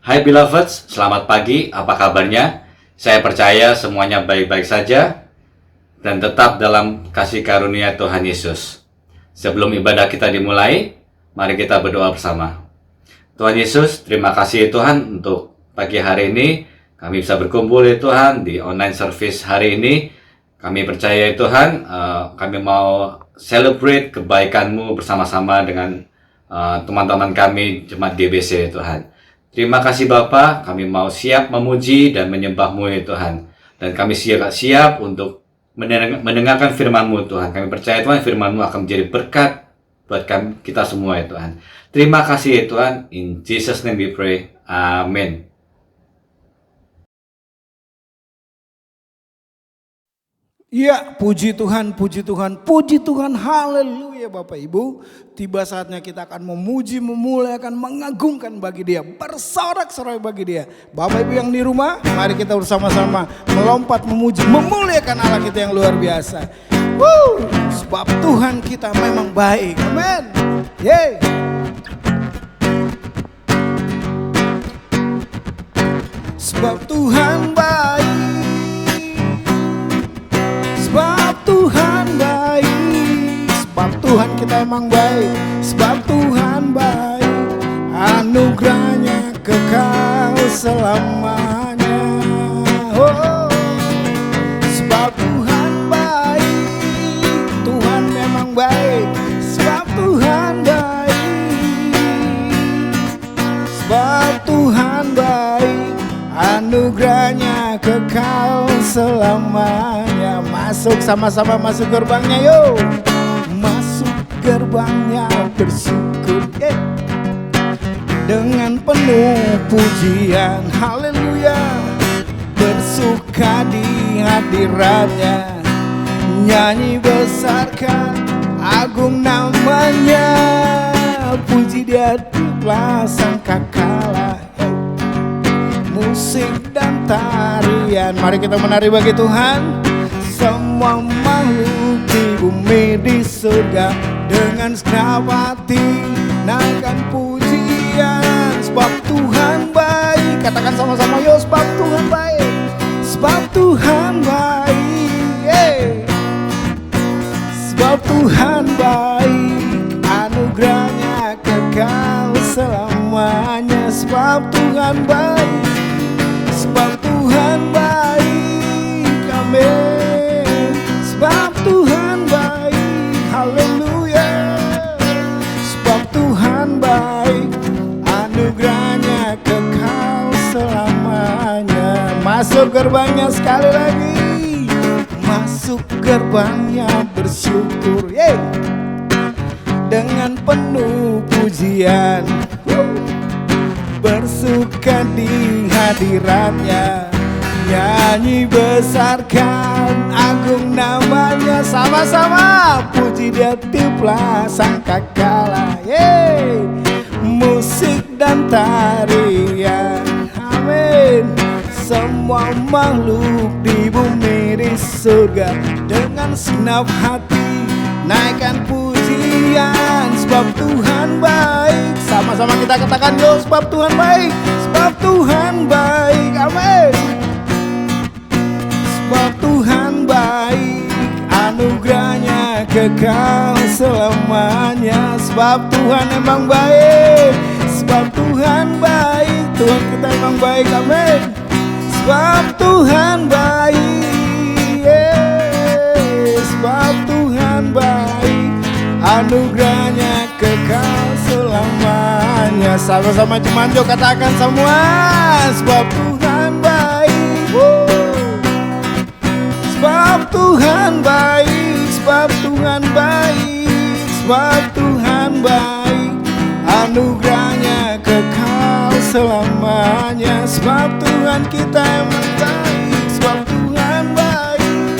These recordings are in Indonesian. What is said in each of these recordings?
Hai beloveds, selamat pagi, apa kabarnya? Saya percaya semuanya baik-baik saja dan tetap dalam kasih karunia Tuhan Yesus. Sebelum ibadah kita dimulai, mari kita berdoa bersama. Tuhan Yesus, terima kasih Tuhan untuk pagi hari ini kami bisa berkumpul ya Tuhan di online service hari ini. Kami percaya Tuhan, kami mau celebrate kebaikan-Mu bersama-sama dengan teman-teman kami Jemaat GBC ya Tuhan. Terima kasih Bapa, kami mau siap memuji dan menyembah-Mu ya Tuhan. Dan kami siap untuk mendengarkan firman-Mu Tuhan. Kami percaya Tuhan firman-Mu akan menjadi berkat buat kita semua ya Tuhan. Terima kasih ya Tuhan. In Jesus name we pray. Amin. Ya, puji Tuhan, puji Tuhan, puji Tuhan, haleluya Bapak Ibu. Tiba saatnya kita akan memuji, memuliakan, mengagungkan bagi Dia, bersorak-sorai bagi Dia. Bapak Ibu yang di rumah, mari kita bersama-sama melompat, memuji, memuliakan Allah kita yang luar biasa. Sebab Tuhan kita memang baik, amin. Yeay. Sebab Tuhan baik. Sebab Tuhan baik, sebab Tuhan kita emang baik, sebab Tuhan baik, anugerahnya kekal selamanya. Sebab Tuhan baik, Tuhan memang baik, sebab Tuhan baik, sebab Tuhan baik, anugerahnya kekal selamanya. Masuk sama-sama, masuk gerbangnya yuk. Masuk gerbangnya bersyukur dengan penuh pujian, haleluya. Bersuka di hadiratnya, nyanyi besarkan agung namanya. Puji Dia di belasan kakala, musik dan tarian. Mari kita menari bagi Tuhan. Semua makhluk di bumi di surga dengan segenap hati naikkan pujian. Sebab Tuhan baik, katakan sama-sama yo. Sebab Tuhan baik, sebab Tuhan baik, sebab Tuhan baik, anugerahnya kekal selamanya. Sebab Tuhan baik, sebab Tuhan baik, amin. Sebab Tuhan baik, haleluya. Sebab Tuhan baik, anugerahnya kekal selamanya. Masuk gerbangnya sekali lagi. Masuk gerbangnya bersyukur, dengan penuh pujian. Bersuka di hadiratnya, nyanyi besarkan agung namanya. Sama-sama puji Dia di belasan kakala, musik dan tarian, amin. Semua makhluk di bumi di surga dengan segenap hati naikkan pujian. Sebab Tuhan baik, sama-sama kita katakan yo. Sebab Tuhan baik, sebab Tuhan baik, amin. Sebab Tuhan baik, anugerahnya kekal selamanya. Sebab Tuhan emang baik, sebab Tuhan baik, Tuhan kita emang baik, amin. Sebab Tuhan baik, sebab Tuhan baik, anugerahnya kekal selamanya. Sama-sama Jumanjo katakan semua. Sebab Tuhan baik, sebab Tuhan baik, sebab Tuhan baik, sebab Tuhan baik, anugerahnya kekal selamanya. Sebab Tuhan kita emang baik, sebab Tuhan baik,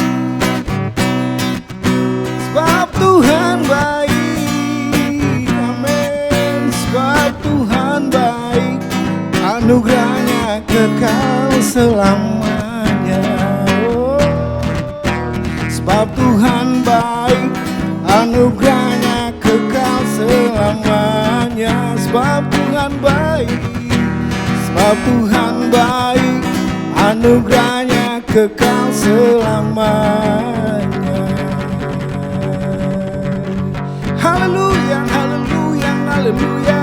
sebab Tuhan baik, amin. Sebab Tuhan baik, anugerahnya kekal selamanya. Sebab Tuhan baik, anugerahnya kekal selamanya. Sebab Tuhan baik, sebab sebab Tuhan baik, anugerahnya kekal selamanya. Haleluya, haleluya, haleluya.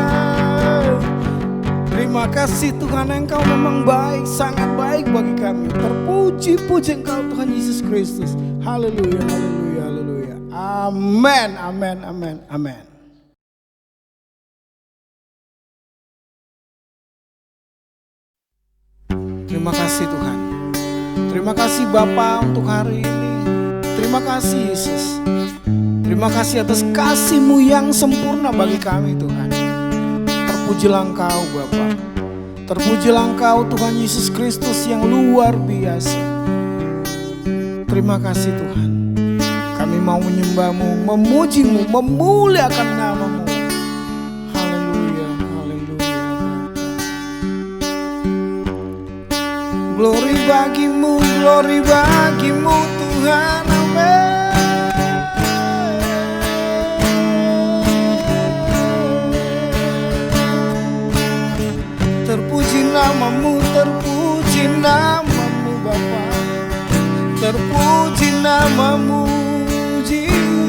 Terima kasih Tuhan, Engkau memang baik, sangat baik bagi kami. Terpuji-puji Engkau Tuhan Yesus Kristus. Haleluya, haleluya, haleluya. Amin, amin, amin, amin. Terima kasih Tuhan. Terima kasih Bapa untuk hari ini. Terima kasih Yesus. Terima kasih atas kasih-Mu yang sempurna bagi kami Tuhan. Terpujilah Engkau Bapa. Terpujilah Engkau Tuhan Yesus Kristus yang luar biasa. Terima kasih Tuhan. Kami mau menyembah-Mu, memuji-Mu, memuliakan nama-Mu. Haleluya, haleluya. Glory bagimu Tuhan, amin. Terpuji namamu Bapa. Terpuji namamu Jesus.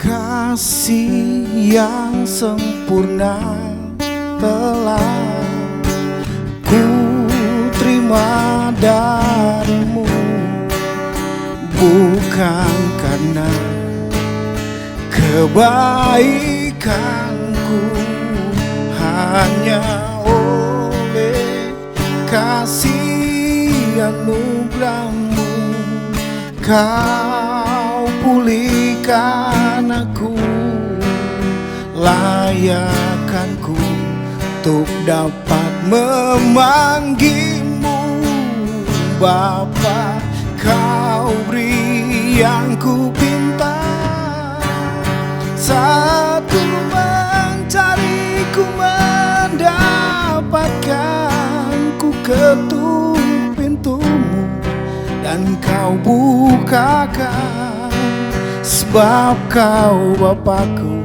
Kasih yang sempurna telah ku terima darimu, bukan karena kebaikanku, hanya oleh kasih anugerahmu Kau pulihkan aku, layakkanku untuk dapat memanggilmu Bapa. Kau beri yang ku pinta, saat ku mencari, ku mendapatkan, ku ketuk pintumu dan kau bukakan, sebab kau Bapakku,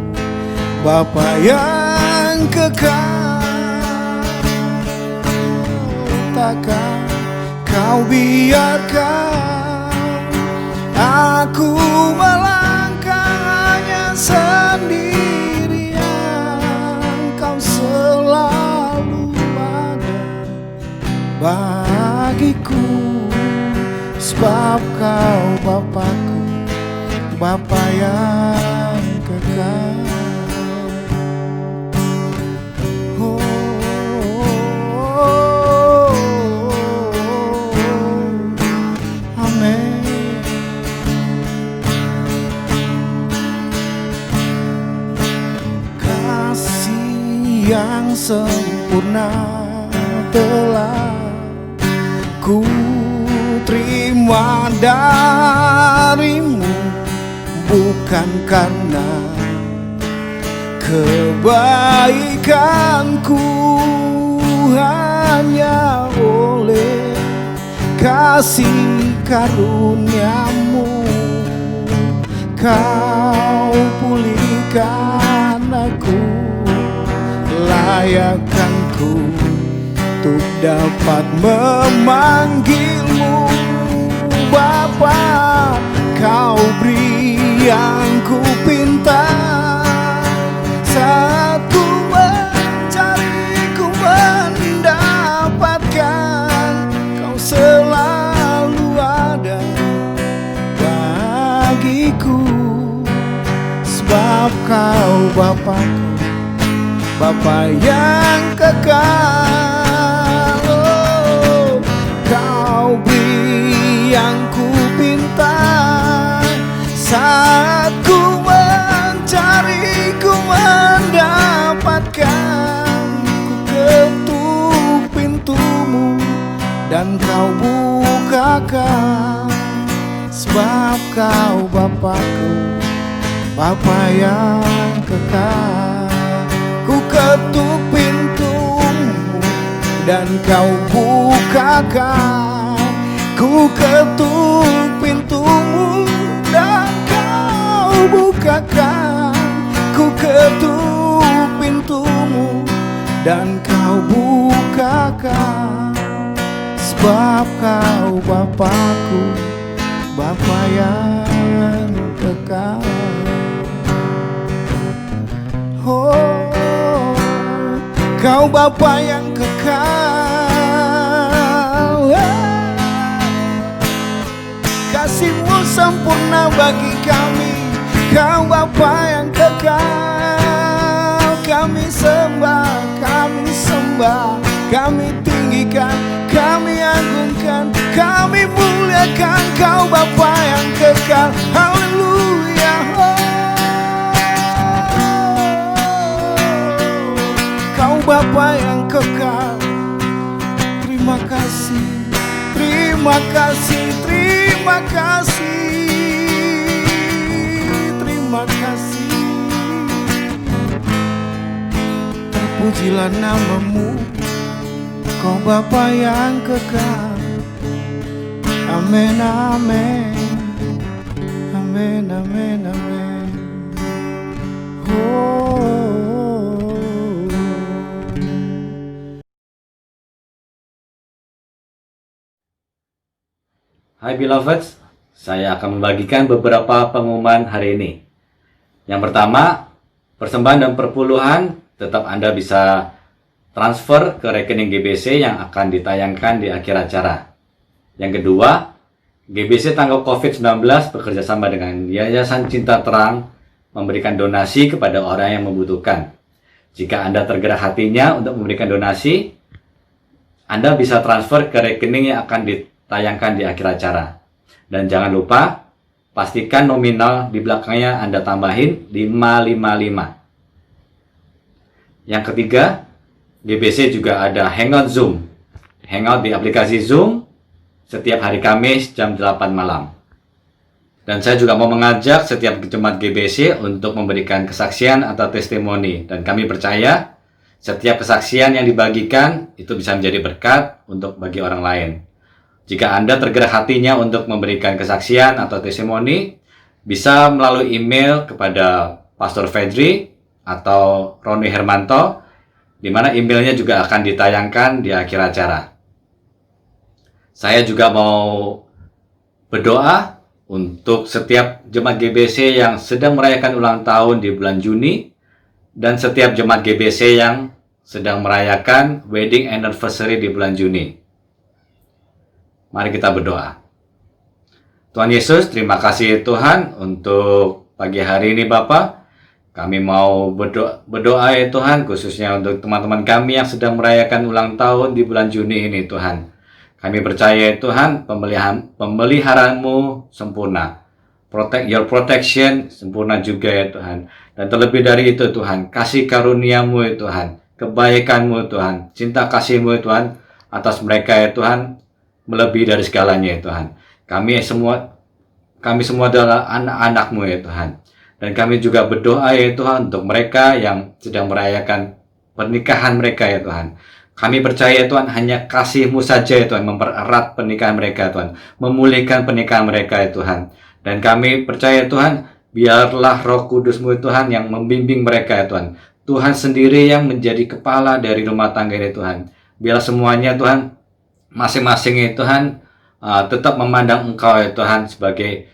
Bapa yang kekal. Takkan kau biarkan aku melangkah hanya sendirian. Kau selalu ada bagiku, sebab kau Bapakku, Bapa yang kekal. Yang sempurna telah ku terima darimu, bukan karena kebaikanku, hanya oleh kasih karuniamu kau pulihkan aku, layakkanku untuk dapat memanggilmu Bapa. Kau beri yang ku pinta, saat ku mencari, ku mendapatkan. Kau selalu ada bagiku, sebab kau Bapakku, Bapa yang kekal. Oh, kau beri yang ku pinta, saat ku mencari, ku mendapatkan. Ku ketuk pintumu dan kau bukakan, sebab kau Bapakku, Bapa yang kekal. Ku ketuk pintumu dan kau bukakan. Ku ketuk pintumu dan kau bukakan. Ku ketuk pintumu dan kau bukakan. Sebab kau Bapakku, Bapa yang kekal. Oh, kau Bapa yang kekal. Kasih-Mu sempurna bagi kami. Kau Bapa yang kekal. Kami sembah, kami tinggikan, kami agungkan, kami muliakan kau Bapa yang kekal. Haleluya. Kau Bapa yang kekal. Terima kasih, terima kasih, terima kasih, terima kasih. Terpujilah nama-Mu, Kau Bapa yang kekal. Amin, amin, amin, amin, amin. Oh. Hai beloveds, saya akan membagikan beberapa pengumuman hari ini. Yang pertama, persembahan dan perpuluhan tetap Anda bisa transfer ke rekening GBC yang akan ditayangkan di akhir acara. Yang kedua, GBC Tanggap COVID-19 bekerjasama dengan Yayasan Cinta Terang memberikan donasi kepada orang yang membutuhkan. Jika Anda tergerak hatinya untuk memberikan donasi, Anda bisa transfer ke rekening yang akan ditayangkan di akhir acara. Dan jangan lupa, pastikan nominal di belakangnya Anda tambahin 555. Yang ketiga, GBC juga ada Hangout Zoom. Hangout di aplikasi Zoom setiap hari Kamis jam 8 malam. Dan saya juga mau mengajak setiap jemaat GBC untuk memberikan kesaksian atau testimoni. Dan kami percaya setiap kesaksian yang dibagikan itu bisa menjadi berkat untuk bagi orang lain. Jika Anda tergerak hatinya untuk memberikan kesaksian atau testimoni, bisa melalui email kepada Pastor Fedri atau Roni Hermanto, di mana emailnya juga akan ditayangkan di akhir acara. Saya juga mau berdoa untuk setiap jemaat GBC yang sedang merayakan ulang tahun di bulan Juni, dan setiap jemaat GBC yang sedang merayakan wedding anniversary di bulan Juni. Mari kita berdoa. Tuhan Yesus, terima kasih Tuhan untuk pagi hari ini Bapa. Kami mau berdoa ya Tuhan, khususnya untuk teman-teman kami yang sedang merayakan ulang tahun di bulan Juni ini Tuhan. Kami percaya ya Tuhan, pemeliharaanmu sempurna. Your protection sempurna juga ya Tuhan. Dan terlebih dari itu Tuhan, kasih karuniamu ya Tuhan, kebaikanmu Tuhan, cinta kasihmu ya Tuhan, atas mereka ya Tuhan, melebihi dari segalanya ya Tuhan. Kami semua adalah anak-anak-Mu ya Tuhan. Dan kami juga berdoa ya Tuhan untuk mereka yang sedang merayakan pernikahan mereka ya Tuhan. Kami percaya ya Tuhan, hanya kasih-Mu saja ya Tuhan mempererat pernikahan mereka ya Tuhan, memulihkan pernikahan mereka ya Tuhan. Dan kami percaya ya Tuhan, biarlah Roh Kudus-Mu ya Tuhan yang membimbing mereka ya Tuhan. Tuhan sendiri yang menjadi kepala dari rumah tangga ini Tuhan. Biar semuanya Tuhan, masing-masing ya Tuhan, tetap memandang Engkau ya Tuhan sebagai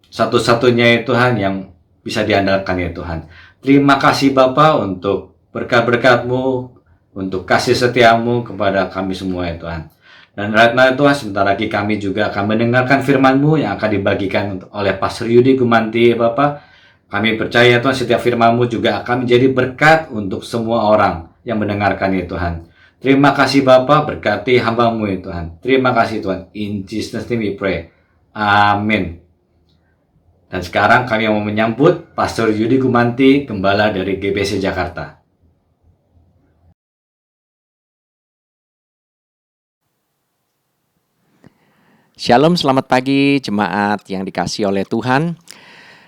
satu-satunya ya Tuhan yang bisa diandalkan ya Tuhan. Terima kasih Bapa untuk berkat-berkat-Mu, untuk kasih setia-Mu kepada kami semua ya Tuhan. Dan right now Tuhan, sebentar lagi kami juga akan mendengarkan firman-Mu yang akan dibagikan oleh Pastor Yudi Gumanti ya Bapa. Kami percaya Tuhan, setiap firman-Mu juga akan menjadi berkat untuk semua orang yang mendengarkan ya Tuhan. Terima kasih Bapa, berkati hamba-Mu ya Tuhan. Terima kasih Tuhan. In Jesus' name we pray. Amin. Dan sekarang kami mau menyambut Pastor Yudi Gumanti, Gembala dari GBC Jakarta. Shalom, selamat pagi jemaat yang dikasihi oleh Tuhan.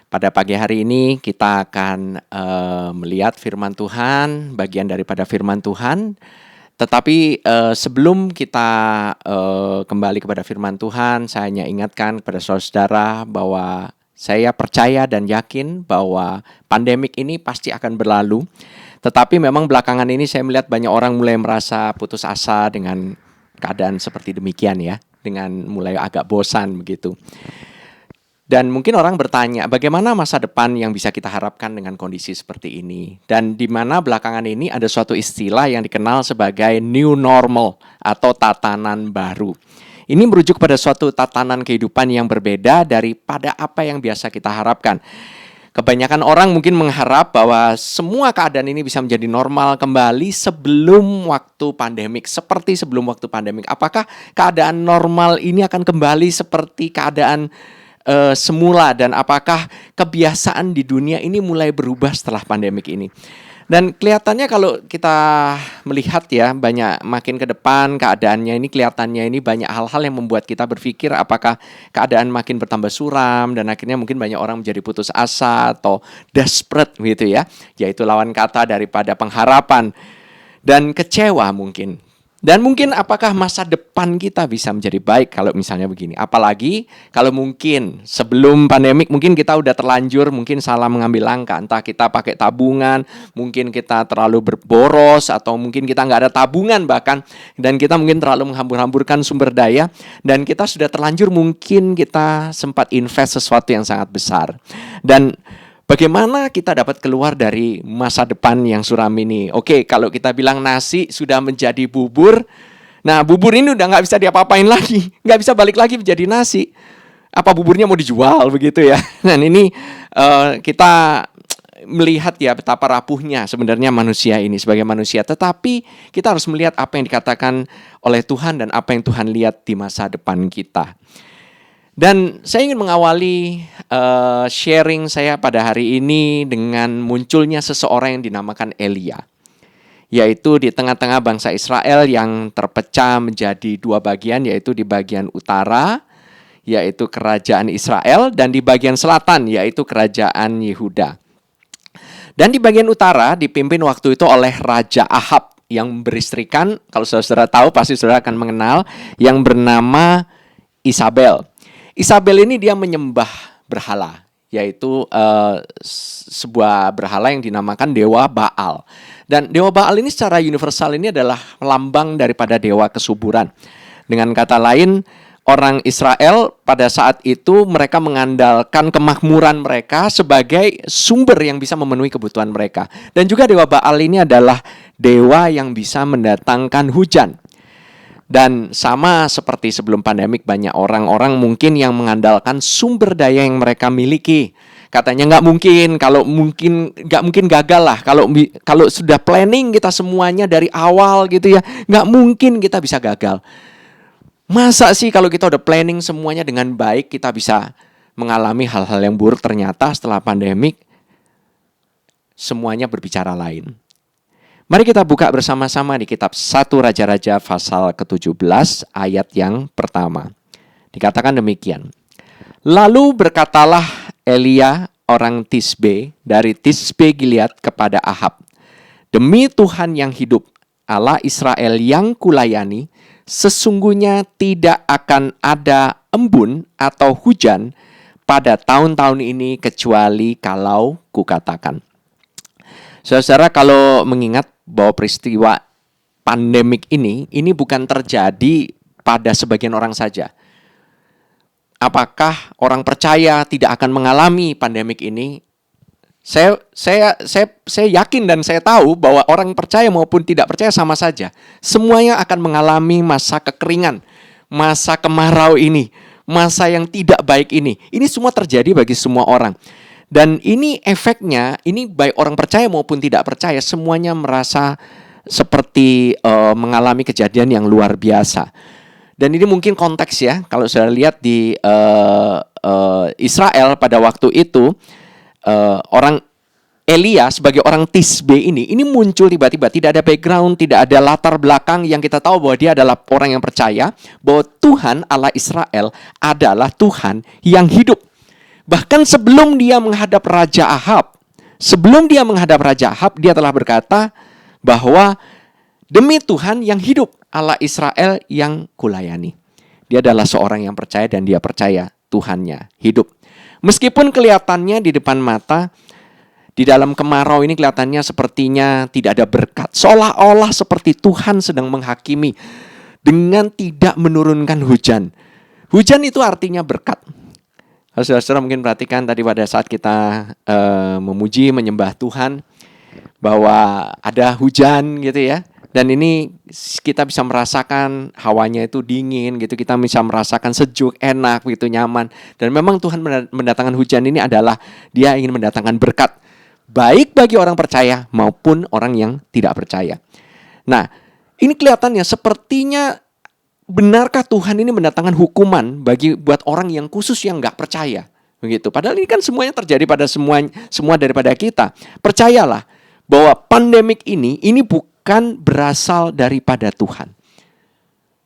Pada pagi hari ini kita akan melihat firman Tuhan, bagian daripada firman Tuhan. Tetapi sebelum kita kembali kepada firman Tuhan, saya hanya ingatkan kepada saudara bahwa saya percaya dan yakin bahwa pandemik ini pasti akan berlalu. Tetapi memang belakangan ini saya melihat banyak orang mulai merasa putus asa dengan keadaan seperti demikian ya, dengan mulai agak bosan begitu. Dan mungkin orang bertanya, bagaimana masa depan yang bisa kita harapkan dengan kondisi seperti ini? Dan di mana belakangan ini ada suatu istilah yang dikenal sebagai new normal atau tatanan baru. Ini merujuk pada suatu tatanan kehidupan yang berbeda daripada apa yang biasa kita harapkan. Kebanyakan orang mungkin mengharap bahwa semua keadaan ini bisa menjadi normal kembali sebelum waktu pandemik, seperti sebelum waktu pandemik. Apakah keadaan normal ini akan kembali seperti keadaan semula, dan apakah kebiasaan di dunia ini mulai berubah setelah pandemik ini? Dan kelihatannya kalau kita melihat ya, banyak makin ke depan keadaannya ini, kelihatannya ini banyak hal-hal yang membuat kita berpikir apakah keadaan makin bertambah suram, dan akhirnya mungkin banyak orang menjadi putus asa atau desperate gitu ya, yaitu lawan kata daripada pengharapan dan kecewa mungkin. Dan mungkin apakah masa depan kita bisa menjadi baik kalau misalnya begini. Apalagi kalau mungkin sebelum pandemik mungkin kita udah terlanjur mungkin salah mengambil langkah. Entah kita pakai tabungan, mungkin kita terlalu berboros, atau mungkin kita nggak ada tabungan bahkan. Dan kita mungkin terlalu menghambur-hamburkan sumber daya. Dan kita sudah terlanjur mungkin kita sempat invest sesuatu yang sangat besar. Dan bagaimana kita dapat keluar dari masa depan yang suram ini? Oke, kalau kita bilang nasi sudah menjadi bubur, nah bubur ini udah nggak bisa diapa-apain lagi, nggak bisa balik lagi menjadi nasi. Apa buburnya mau dijual begitu ya? Dan ini kita melihat ya betapa rapuhnya sebenarnya manusia ini sebagai manusia. Tetapi kita harus melihat apa yang dikatakan oleh Tuhan dan apa yang Tuhan lihat di masa depan kita. Dan saya ingin mengawali sharing saya pada hari ini dengan munculnya seseorang yang dinamakan Elia. Yaitu di tengah-tengah bangsa Israel yang terpecah menjadi dua bagian, yaitu di bagian utara, yaitu kerajaan Israel, dan di bagian selatan, yaitu kerajaan Yehuda. Dan di bagian utara dipimpin waktu itu oleh Raja Ahab yang beristrikan, kalau saudara tahu pasti saudara akan mengenal, yang bernama Isabel. Isabel ini dia menyembah berhala, yaitu sebuah berhala yang dinamakan Dewa Baal. Dan Dewa Baal ini secara universal ini adalah lambang daripada dewa kesuburan. Dengan kata lain, orang Israel pada saat itu mereka mengandalkan kemakmuran mereka sebagai sumber yang bisa memenuhi kebutuhan mereka. Dan juga Dewa Baal ini adalah dewa yang bisa mendatangkan hujan. Dan sama seperti sebelum pandemik, banyak orang-orang mungkin yang mengandalkan sumber daya yang mereka miliki. Katanya nggak mungkin gagal lah. Kalau sudah planning kita semuanya dari awal gitu ya, nggak mungkin kita bisa gagal. Masa sih kalau kita udah planning semuanya dengan baik kita bisa mengalami hal-hal yang buruk? Ternyata setelah pandemik semuanya berbicara lain. Mari kita buka bersama-sama di kitab 1 Raja-Raja pasal ke-17 ayat yang pertama. Dikatakan demikian. Lalu berkatalah Elia orang Tisbe dari Tisbe Gilead kepada Ahab, demi Tuhan yang hidup, Allah Israel yang kulayani, sesungguhnya tidak akan ada embun atau hujan pada tahun-tahun ini kecuali kalau kukatakan. Saudara, kalau mengingat bahwa peristiwa pandemik ini bukan terjadi pada sebagian orang saja. Apakah orang percaya tidak akan mengalami pandemik ini? Saya yakin dan saya tahu bahwa orang percaya maupun tidak percaya sama saja. Semuanya akan mengalami masa kekeringan, masa kemarau ini, masa yang tidak baik ini. Ini semua terjadi bagi semua orang. Dan ini efeknya, ini baik orang percaya maupun tidak percaya, semuanya merasa seperti mengalami kejadian yang luar biasa. Dan ini mungkin konteks ya, kalau saya lihat di Israel pada waktu itu, orang Elia sebagai orang Tisbe ini muncul tiba-tiba, tidak ada background, tidak ada latar belakang yang kita tahu bahwa dia adalah orang yang percaya bahwa Tuhan Allah Israel adalah Tuhan yang hidup. Bahkan sebelum dia menghadap Raja Ahab, dia telah berkata bahwa demi Tuhan yang hidup, Allah Israel yang kulayani. Dia adalah seorang yang percaya dan dia percaya Tuhannya hidup. Meskipun kelihatannya di depan mata, di dalam kemarau ini kelihatannya sepertinya tidak ada berkat. Seolah-olah seperti Tuhan sedang menghakimi dengan tidak menurunkan hujan. Hujan itu artinya berkat. Saudara-saudara mungkin perhatikan tadi pada saat kita memuji, menyembah Tuhan, bahwa ada hujan gitu ya. Dan ini kita bisa merasakan hawanya itu dingin gitu. Kita bisa merasakan sejuk, enak gitu, nyaman. Dan memang Tuhan mendatangkan hujan ini adalah Dia ingin mendatangkan berkat. Baik bagi orang percaya maupun orang yang tidak percaya. Nah, ini kelihatannya sepertinya benarkah Tuhan ini mendatangkan hukuman buat orang yang khusus yang nggak percaya, begitu. Padahal ini kan semuanya terjadi pada semua daripada kita. Percayalah bahwa pandemik ini bukan berasal daripada Tuhan.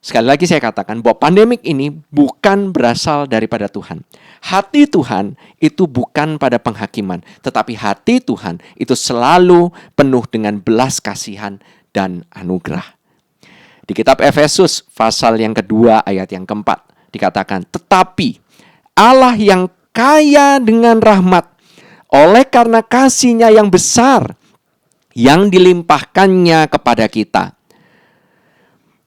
Sekali lagi saya katakan bahwa pandemik ini bukan berasal daripada Tuhan. Hati Tuhan itu bukan pada penghakiman, tetapi hati Tuhan itu selalu penuh dengan belas kasihan dan anugerah. Di kitab Efesus pasal yang kedua ayat yang keempat dikatakan, tetapi Allah yang kaya dengan rahmat oleh karena kasih-Nya yang besar yang dilimpahkannya kepada kita.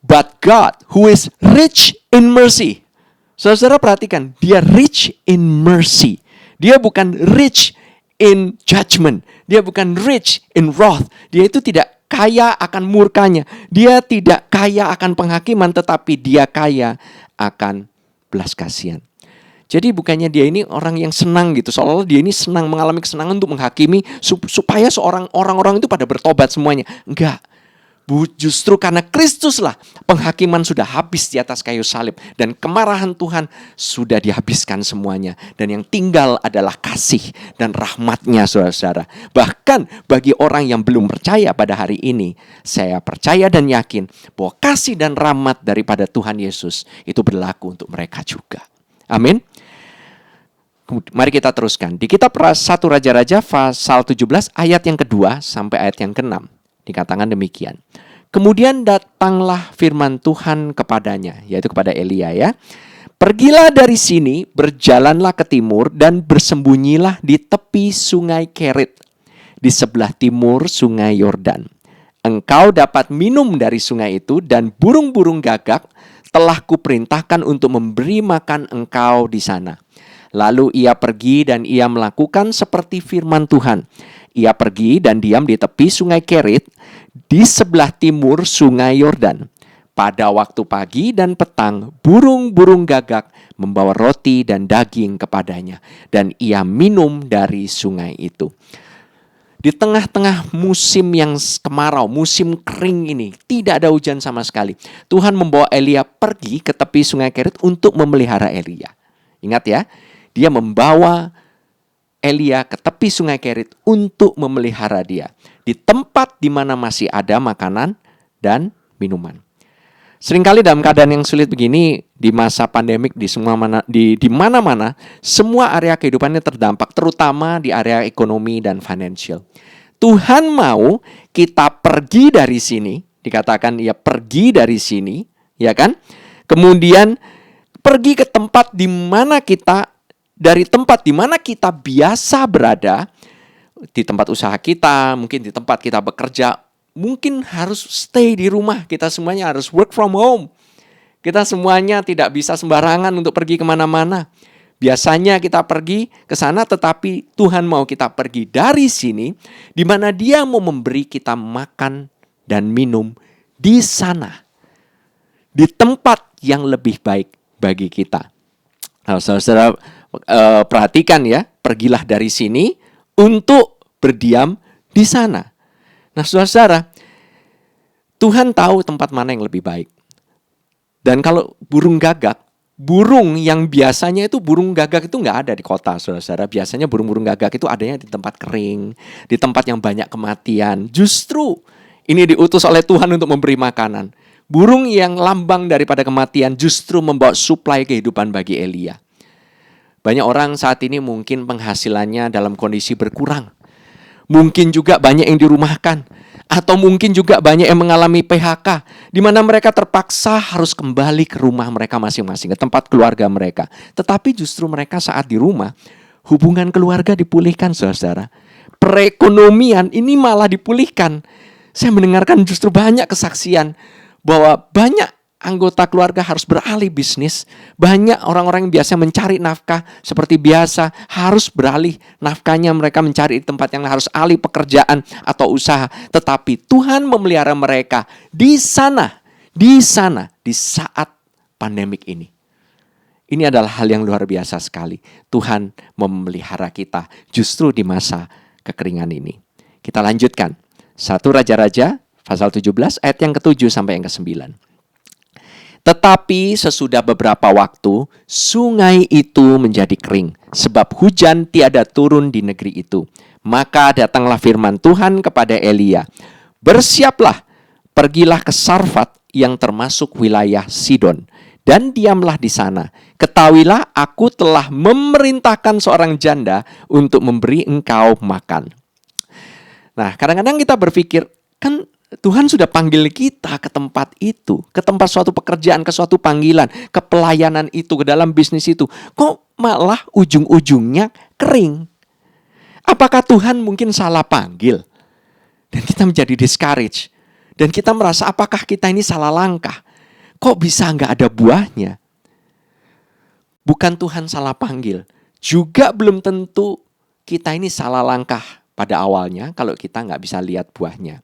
But God who is rich in mercy. Saudara perhatikan, Dia rich in mercy. Dia bukan rich in judgment. Dia bukan rich in wrath. Dia itu tidak kaya akan murkanya. Dia tidak kaya akan penghakiman, tetapi Dia kaya akan belas kasihan. Jadi bukannya Dia ini orang yang senang gitu, seolah-olah Dia ini senang mengalami kesenangan untuk menghakimi supaya orang-orang itu pada bertobat semuanya. Enggak. Justru karena Kristuslah penghakiman sudah habis di atas kayu salib dan kemarahan Tuhan sudah dihabiskan semuanya, dan yang tinggal adalah kasih dan rahmat-Nya, saudara-saudara. Bahkan bagi orang yang belum percaya pada hari ini, saya percaya dan yakin bahwa kasih dan rahmat daripada Tuhan Yesus itu berlaku untuk mereka juga. Amin. Mari kita teruskan di kitab 1 Raja-Raja pasal 17 ayat yang kedua sampai ayat yang ke-6. Dikatakan demikian. Kemudian datanglah firman Tuhan kepadanya, yaitu kepada Elia ya. Pergilah dari sini, berjalanlah ke timur dan bersembunyilah di tepi sungai Kerit, di sebelah timur sungai Yordan. Engkau dapat minum dari sungai itu dan burung-burung gagak telah kuperintahkan untuk memberi makan engkau di sana. Lalu ia pergi dan ia melakukan seperti firman Tuhan. Ia pergi dan diam di tepi sungai Kerit di sebelah timur sungai Yordan. Pada waktu pagi dan petang, burung-burung gagak membawa roti dan daging kepadanya, dan ia minum dari sungai itu. Di tengah-tengah musim yang kemarau, musim kering ini, tidak ada hujan sama sekali. Tuhan membawa Elia pergi ke tepi sungai Kerit untuk memelihara Elia. Ingat ya, Dia membawa Elia ke tepi sungai Kerit untuk memelihara dia. Di tempat di mana masih ada makanan dan minuman. Seringkali dalam keadaan yang sulit begini, di masa pandemik, di mana-mana, semua area kehidupannya terdampak, terutama di area ekonomi dan financial. Tuhan mau kita pergi dari sini, dikatakan ia pergi dari sini, ya kan? Kemudian pergi ke tempat di mana dari tempat di mana kita biasa berada, di tempat usaha kita, mungkin di tempat kita bekerja, mungkin harus stay di rumah. Kita semuanya harus work from home. Kita semuanya tidak bisa sembarangan untuk pergi kemana-mana. Biasanya kita pergi ke sana, tetapi Tuhan mau kita pergi dari sini, di mana Dia mau memberi kita makan dan minum di sana, di tempat yang lebih baik bagi kita. Nah, saudara, perhatikan ya, pergilah dari sini untuk berdiam di sana. Nah, saudara, Tuhan tahu tempat mana yang lebih baik. Dan kalau burung yang biasanya itu burung gagak itu nggak ada di kota, saudara. Biasanya burung-burung gagak itu adanya di tempat kering, di tempat yang banyak kematian. Justru ini diutus oleh Tuhan untuk memberi makanan. Burung yang lambang daripada kematian justru membawa suplai kehidupan bagi Elia. Banyak orang saat ini mungkin penghasilannya dalam kondisi berkurang. Mungkin juga banyak yang dirumahkan. Atau mungkin juga banyak yang mengalami PHK, di mana mereka terpaksa harus kembali ke rumah mereka masing-masing, ke tempat keluarga mereka. Tetapi justru mereka saat di rumah, hubungan keluarga dipulihkan, saudara. Perekonomian ini malah dipulihkan. Saya mendengarkan justru banyak kesaksian bahwa banyak anggota keluarga harus beralih bisnis. Banyak orang-orang yang biasa mencari nafkah seperti biasa harus beralih nafkahnya, mereka mencari di tempat yang harus alih pekerjaan atau usaha. Tetapi Tuhan memelihara mereka di sana di saat pandemik ini. Ini adalah hal yang luar biasa sekali. Tuhan memelihara kita justru di masa kekeringan ini. Kita lanjutkan. 1 Raja-Raja pasal 17 ayat yang ke-7 sampai yang ke-9. Tetapi sesudah beberapa waktu, sungai itu menjadi kering, sebab hujan tiada turun di negeri itu. Maka datanglah firman Tuhan kepada Elia, "Bersiaplah, pergilah ke Sarfat yang termasuk wilayah Sidon, dan diamlah di sana. Ketahuilah, aku telah memerintahkan seorang janda untuk memberi engkau makan." Nah, kadang-kadang kita berpikir, kan Tuhan sudah panggil kita ke tempat itu, ke tempat suatu pekerjaan, ke suatu panggilan, ke pelayanan itu, ke dalam bisnis itu. Kok malah ujung-ujungnya kering? Apakah Tuhan mungkin salah panggil? Dan kita menjadi discouraged. Dan kita merasa apakah kita ini salah langkah? Kok bisa nggak ada buahnya? Bukan Tuhan salah panggil. Juga belum tentu kita ini salah langkah pada awalnya kalau kita nggak bisa lihat buahnya.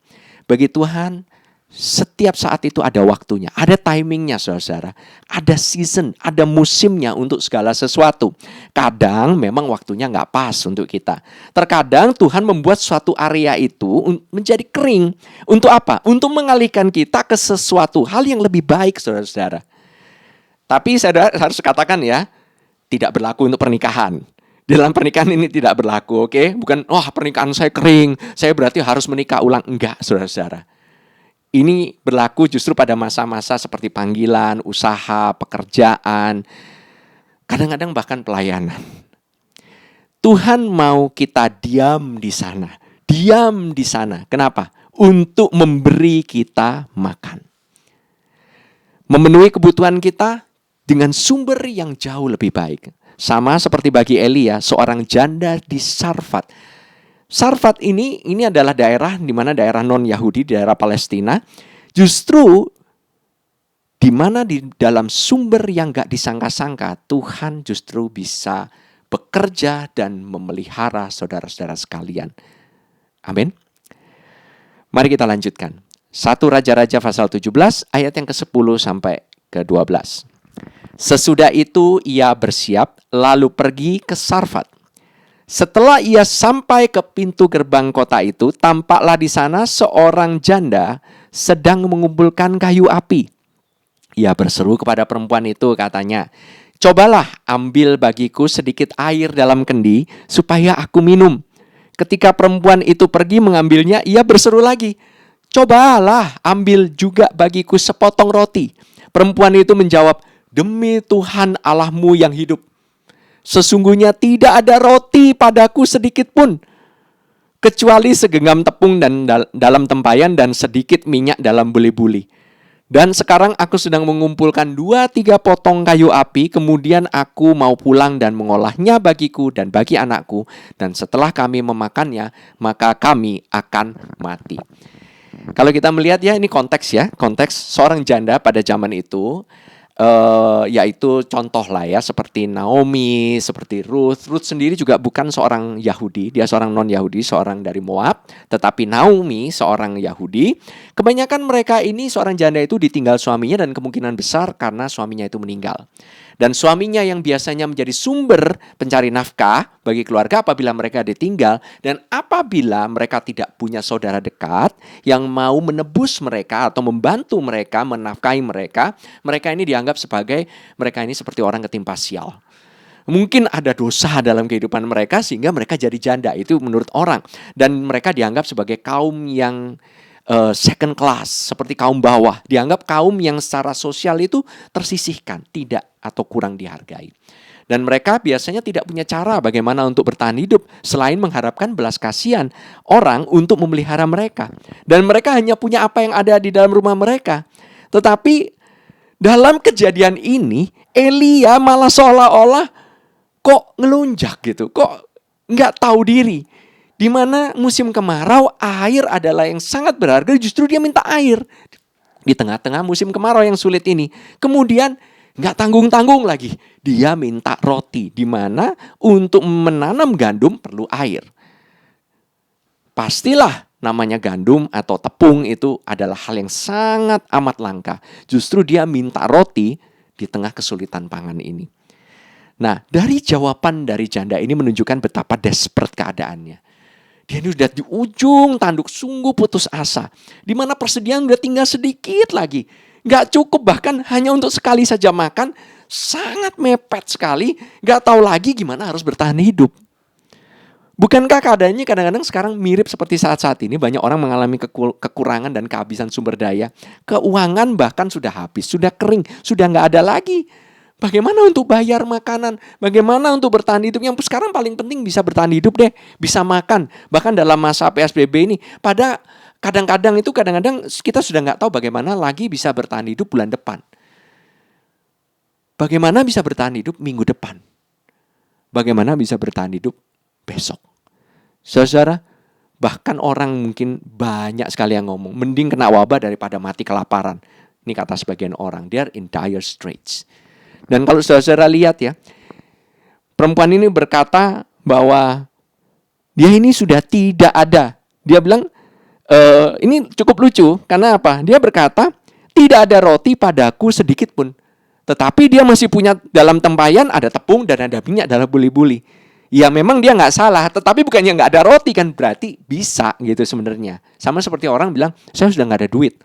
Bagi Tuhan, setiap saat itu ada waktunya, ada timingnya, saudara. Ada season, ada musimnya untuk segala sesuatu. Kadang memang waktunya nggak pas untuk kita. Terkadang Tuhan membuat suatu area itu menjadi kering. Untuk apa? Untuk mengalihkan kita ke sesuatu hal yang lebih baik, saudara-saudara. Tapi saya harus katakan ya, tidak berlaku untuk pernikahan. Dalam pernikahan ini tidak berlaku, oke? Bukan, pernikahan saya kering, saya berarti harus menikah ulang. Enggak, saudara-saudara. Ini berlaku justru pada masa-masa seperti panggilan, usaha, pekerjaan, kadang-kadang bahkan pelayanan. Tuhan mau kita diam di sana. Diam di sana. Kenapa? Untuk memberi kita makan. Memenuhi kebutuhan kita dengan sumber yang jauh lebih baik. Sama seperti bagi Elia, seorang janda di Sarfat. Sarfat ini adalah daerah di mana daerah non-Yahudi, daerah Palestina. Justru di mana di dalam sumber yang gak disangka-sangka, Tuhan justru bisa bekerja dan memelihara saudara-saudara sekalian. Amin. Mari kita lanjutkan. 1 Raja-Raja pasal 17 ayat yang ke-10 sampai ke-12. Sesudah itu ia bersiap, lalu pergi ke Sarfat. Setelah ia sampai ke pintu gerbang kota itu, tampaklah di sana seorang janda sedang mengumpulkan kayu api. Ia berseru kepada perempuan itu, katanya, "Cobalah ambil bagiku sedikit air dalam kendi, supaya aku minum." Ketika perempuan itu pergi mengambilnya, ia berseru lagi, "Cobalah ambil juga bagiku sepotong roti." Perempuan itu menjawab, "Demi Tuhan Allahmu yang hidup, sesungguhnya tidak ada roti padaku sedikit pun, kecuali segenggam tepung dan dalam tempayan dan sedikit minyak dalam buli-buli. Dan sekarang aku sedang mengumpulkan 2-3 potong kayu api, kemudian aku mau pulang dan mengolahnya bagiku dan bagi anakku, dan setelah kami memakannya, maka kami akan mati." Kalau kita melihat ya, ini konteks seorang janda pada zaman itu, yaitu contoh lah ya, seperti Naomi, seperti Ruth. Ruth sendiri juga bukan seorang Yahudi, dia seorang non-Yahudi, seorang dari Moab. Tetapi Naomi seorang Yahudi. Kebanyakan mereka ini seorang janda itu ditinggal suaminya, dan kemungkinan besar karena suaminya itu meninggal. Dan suaminya yang biasanya menjadi sumber pencari nafkah bagi keluarga apabila mereka ditinggal, dan apabila mereka tidak punya saudara dekat yang mau menebus mereka atau membantu mereka, menafkahi mereka, mereka ini dianggap sebagai mereka ini seperti orang ketimpa sial. Mungkin ada dosa dalam kehidupan mereka sehingga mereka jadi janda, itu menurut orang. Dan mereka dianggap sebagai kaum yang second class, seperti kaum bawah. Dianggap kaum yang secara sosial itu tersisihkan, tidak atau kurang dihargai. Dan mereka biasanya tidak punya cara bagaimana untuk bertahan hidup selain mengharapkan belas kasihan orang untuk memelihara mereka. Dan mereka hanya punya apa yang ada di dalam rumah mereka. Tetapi dalam kejadian ini, Elia malah seolah-olah kok ngelunjak gitu, kok nggak tahu diri. Di mana musim kemarau, air adalah yang sangat berharga, justru dia minta air. Di tengah-tengah musim kemarau yang sulit ini. Kemudian nggak tanggung-tanggung lagi. Dia minta roti, di mana untuk menanam gandum perlu air. Pastilah namanya gandum atau tepung itu adalah hal yang sangat amat langka. Justru dia minta roti di tengah kesulitan pangan ini. Nah, dari jawaban dari janda ini menunjukkan betapa desperate keadaannya. Dia ini sudah di ujung tanduk, sungguh putus asa. Di mana persediaan udah tinggal sedikit lagi. Nggak cukup, bahkan hanya untuk sekali saja makan. Sangat mepet sekali. Nggak tahu lagi gimana harus bertahan hidup. Bukankah keadaannya kadang-kadang sekarang mirip seperti saat-saat ini? Banyak orang mengalami kekurangan dan kehabisan sumber daya. Keuangan bahkan sudah habis, sudah kering, sudah nggak ada lagi. Bagaimana untuk bayar makanan? Bagaimana untuk bertahan hidup? Yang sekarang paling penting bisa bertahan hidup deh. Bisa makan. Bahkan dalam masa PSBB ini. Pada kadang-kadang kita sudah nggak tahu bagaimana lagi bisa bertahan hidup bulan depan. Bagaimana bisa bertahan hidup minggu depan? Bagaimana bisa bertahan hidup besok? Saudara, bahkan orang mungkin banyak sekali yang ngomong, mending kena wabah daripada mati kelaparan. Ini kata sebagian orang. They are in dire straits. Dan kalau saudara lihat ya, perempuan ini berkata bahwa dia ini sudah tidak ada. Dia bilang, ini cukup lucu. Karena apa? Dia berkata, tidak ada roti padaku sedikit pun. Tetapi dia masih punya dalam tempayan ada tepung dan ada minyak dalam buli-buli. Ya memang dia nggak salah, tetapi bukannya nggak ada roti kan, berarti bisa gitu sebenarnya. Sama seperti orang bilang, saya sudah nggak ada duit.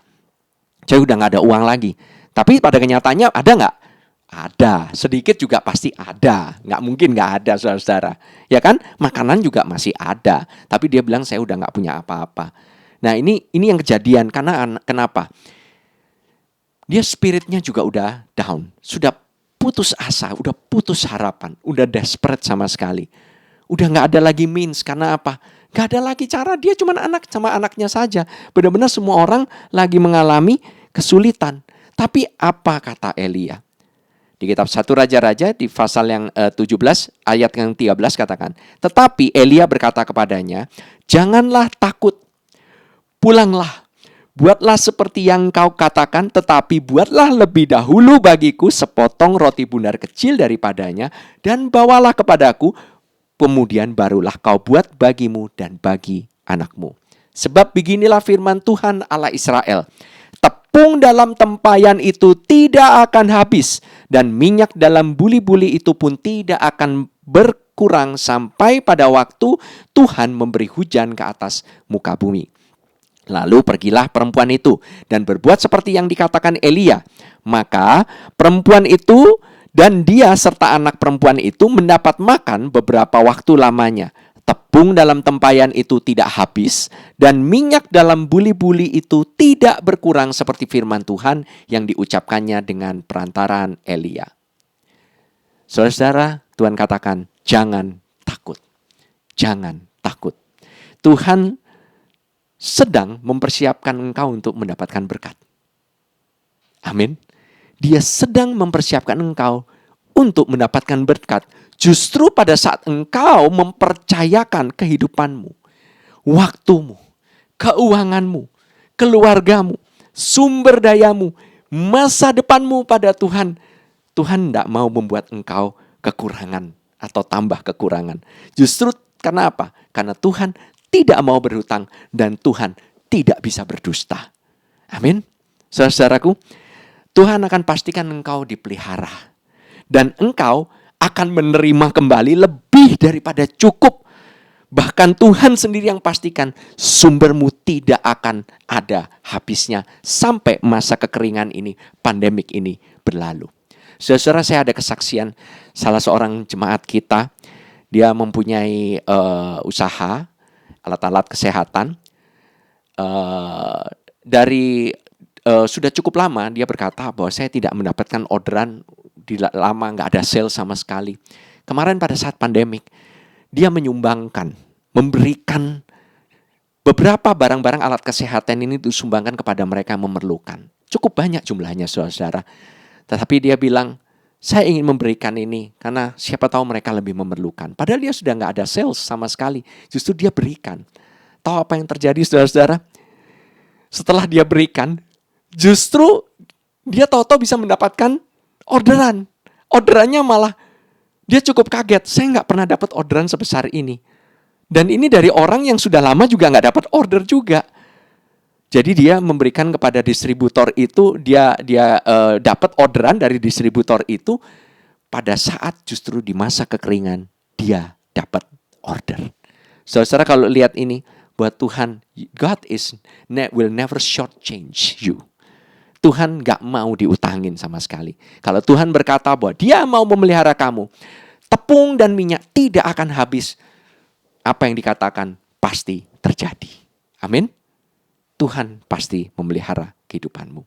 Saya sudah nggak ada uang lagi. Tapi pada kenyataannya ada nggak? Ada, sedikit juga pasti ada. Nggak mungkin nggak ada, saudara-saudara. Ya kan, makanan juga masih ada. Tapi dia bilang saya udah nggak punya apa-apa. Nah ini yang kejadian, karena kenapa? Dia spiritnya juga udah down. Sudah putus asa, udah putus harapan. Udah desperate sama sekali. Udah nggak ada lagi means, karena apa? Nggak ada lagi cara, dia cuma anak sama anaknya saja. Benar-benar semua orang lagi mengalami kesulitan. Tapi apa kata Elia? Di kitab 1 Raja-Raja di pasal yang 17 ayat yang 13 katakan, tetapi Elia berkata kepadanya, janganlah takut, pulanglah, buatlah seperti yang kau katakan, tetapi buatlah lebih dahulu bagiku sepotong roti bundar kecil daripadanya, dan bawalah kepadaku, kemudian barulah kau buat bagimu dan bagi anakmu. Sebab beginilah firman Tuhan Allah Israel, tepung dalam tempayan itu tidak akan habis, dan minyak dalam buli-buli itu pun tidak akan berkurang sampai pada waktu Tuhan memberi hujan ke atas muka bumi. Lalu pergilah perempuan itu dan berbuat seperti yang dikatakan Elia. Maka perempuan itu dan dia serta anak perempuan itu mendapat makan beberapa waktu lamanya. Tepung dalam tempayan itu tidak habis, dan minyak dalam buli-buli itu tidak berkurang seperti firman Tuhan yang diucapkannya dengan perantaraan Elia. Saudara-saudara, Tuhan katakan, jangan takut. Jangan takut. Tuhan sedang mempersiapkan engkau untuk mendapatkan berkat. Amin. Dia sedang mempersiapkan engkau untuk mendapatkan berkat. Justru pada saat engkau mempercayakan kehidupanmu, waktumu, keuanganmu, keluargamu, sumber dayamu, masa depanmu pada Tuhan, Tuhan tidak mau membuat engkau kekurangan atau tambah kekurangan. Justru karena apa? Karena Tuhan tidak mau berhutang dan Tuhan tidak bisa berdusta. Amin. Saudara-saudaraku, Tuhan akan pastikan engkau dipelihara. Dan engkau akan menerima kembali lebih daripada cukup. Bahkan Tuhan sendiri yang pastikan sumbermu tidak akan ada habisnya sampai masa kekeringan ini, pandemik ini berlalu. Saudara, saya ada kesaksian salah seorang jemaat kita. Dia mempunyai usaha alat-alat kesehatan. Dari sudah cukup lama dia berkata bahwa saya tidak mendapatkan orderan, lama nggak ada sales sama sekali. Kemarin pada saat pandemik, dia menyumbangkan, memberikan beberapa barang-barang alat kesehatan ini disumbangkan kepada mereka yang memerlukan. Cukup banyak jumlahnya, saudara. Tetapi dia bilang, saya ingin memberikan ini karena siapa tahu mereka lebih memerlukan. Padahal dia sudah nggak ada sales sama sekali. Justru dia berikan. Tahu apa yang terjadi, saudara-saudara? Setelah dia berikan, justru dia tahu-tahu bisa mendapatkan orderan. Orderannya malah dia cukup kaget. Saya nggak pernah dapat orderan sebesar ini. Dan ini dari orang yang sudah lama juga nggak dapat order juga. Jadi dia memberikan kepada distributor itu, dia dapat orderan dari distributor itu pada saat justru di masa kekeringan dia dapat order. Saudara kalau lihat ini, buat Tuhan, God will never shortchange you. Tuhan gak mau diutangin sama sekali. Kalau Tuhan berkata bahwa dia mau memelihara kamu, tepung dan minyak tidak akan habis. Apa yang dikatakan pasti terjadi. Amin. Tuhan pasti memelihara kehidupanmu.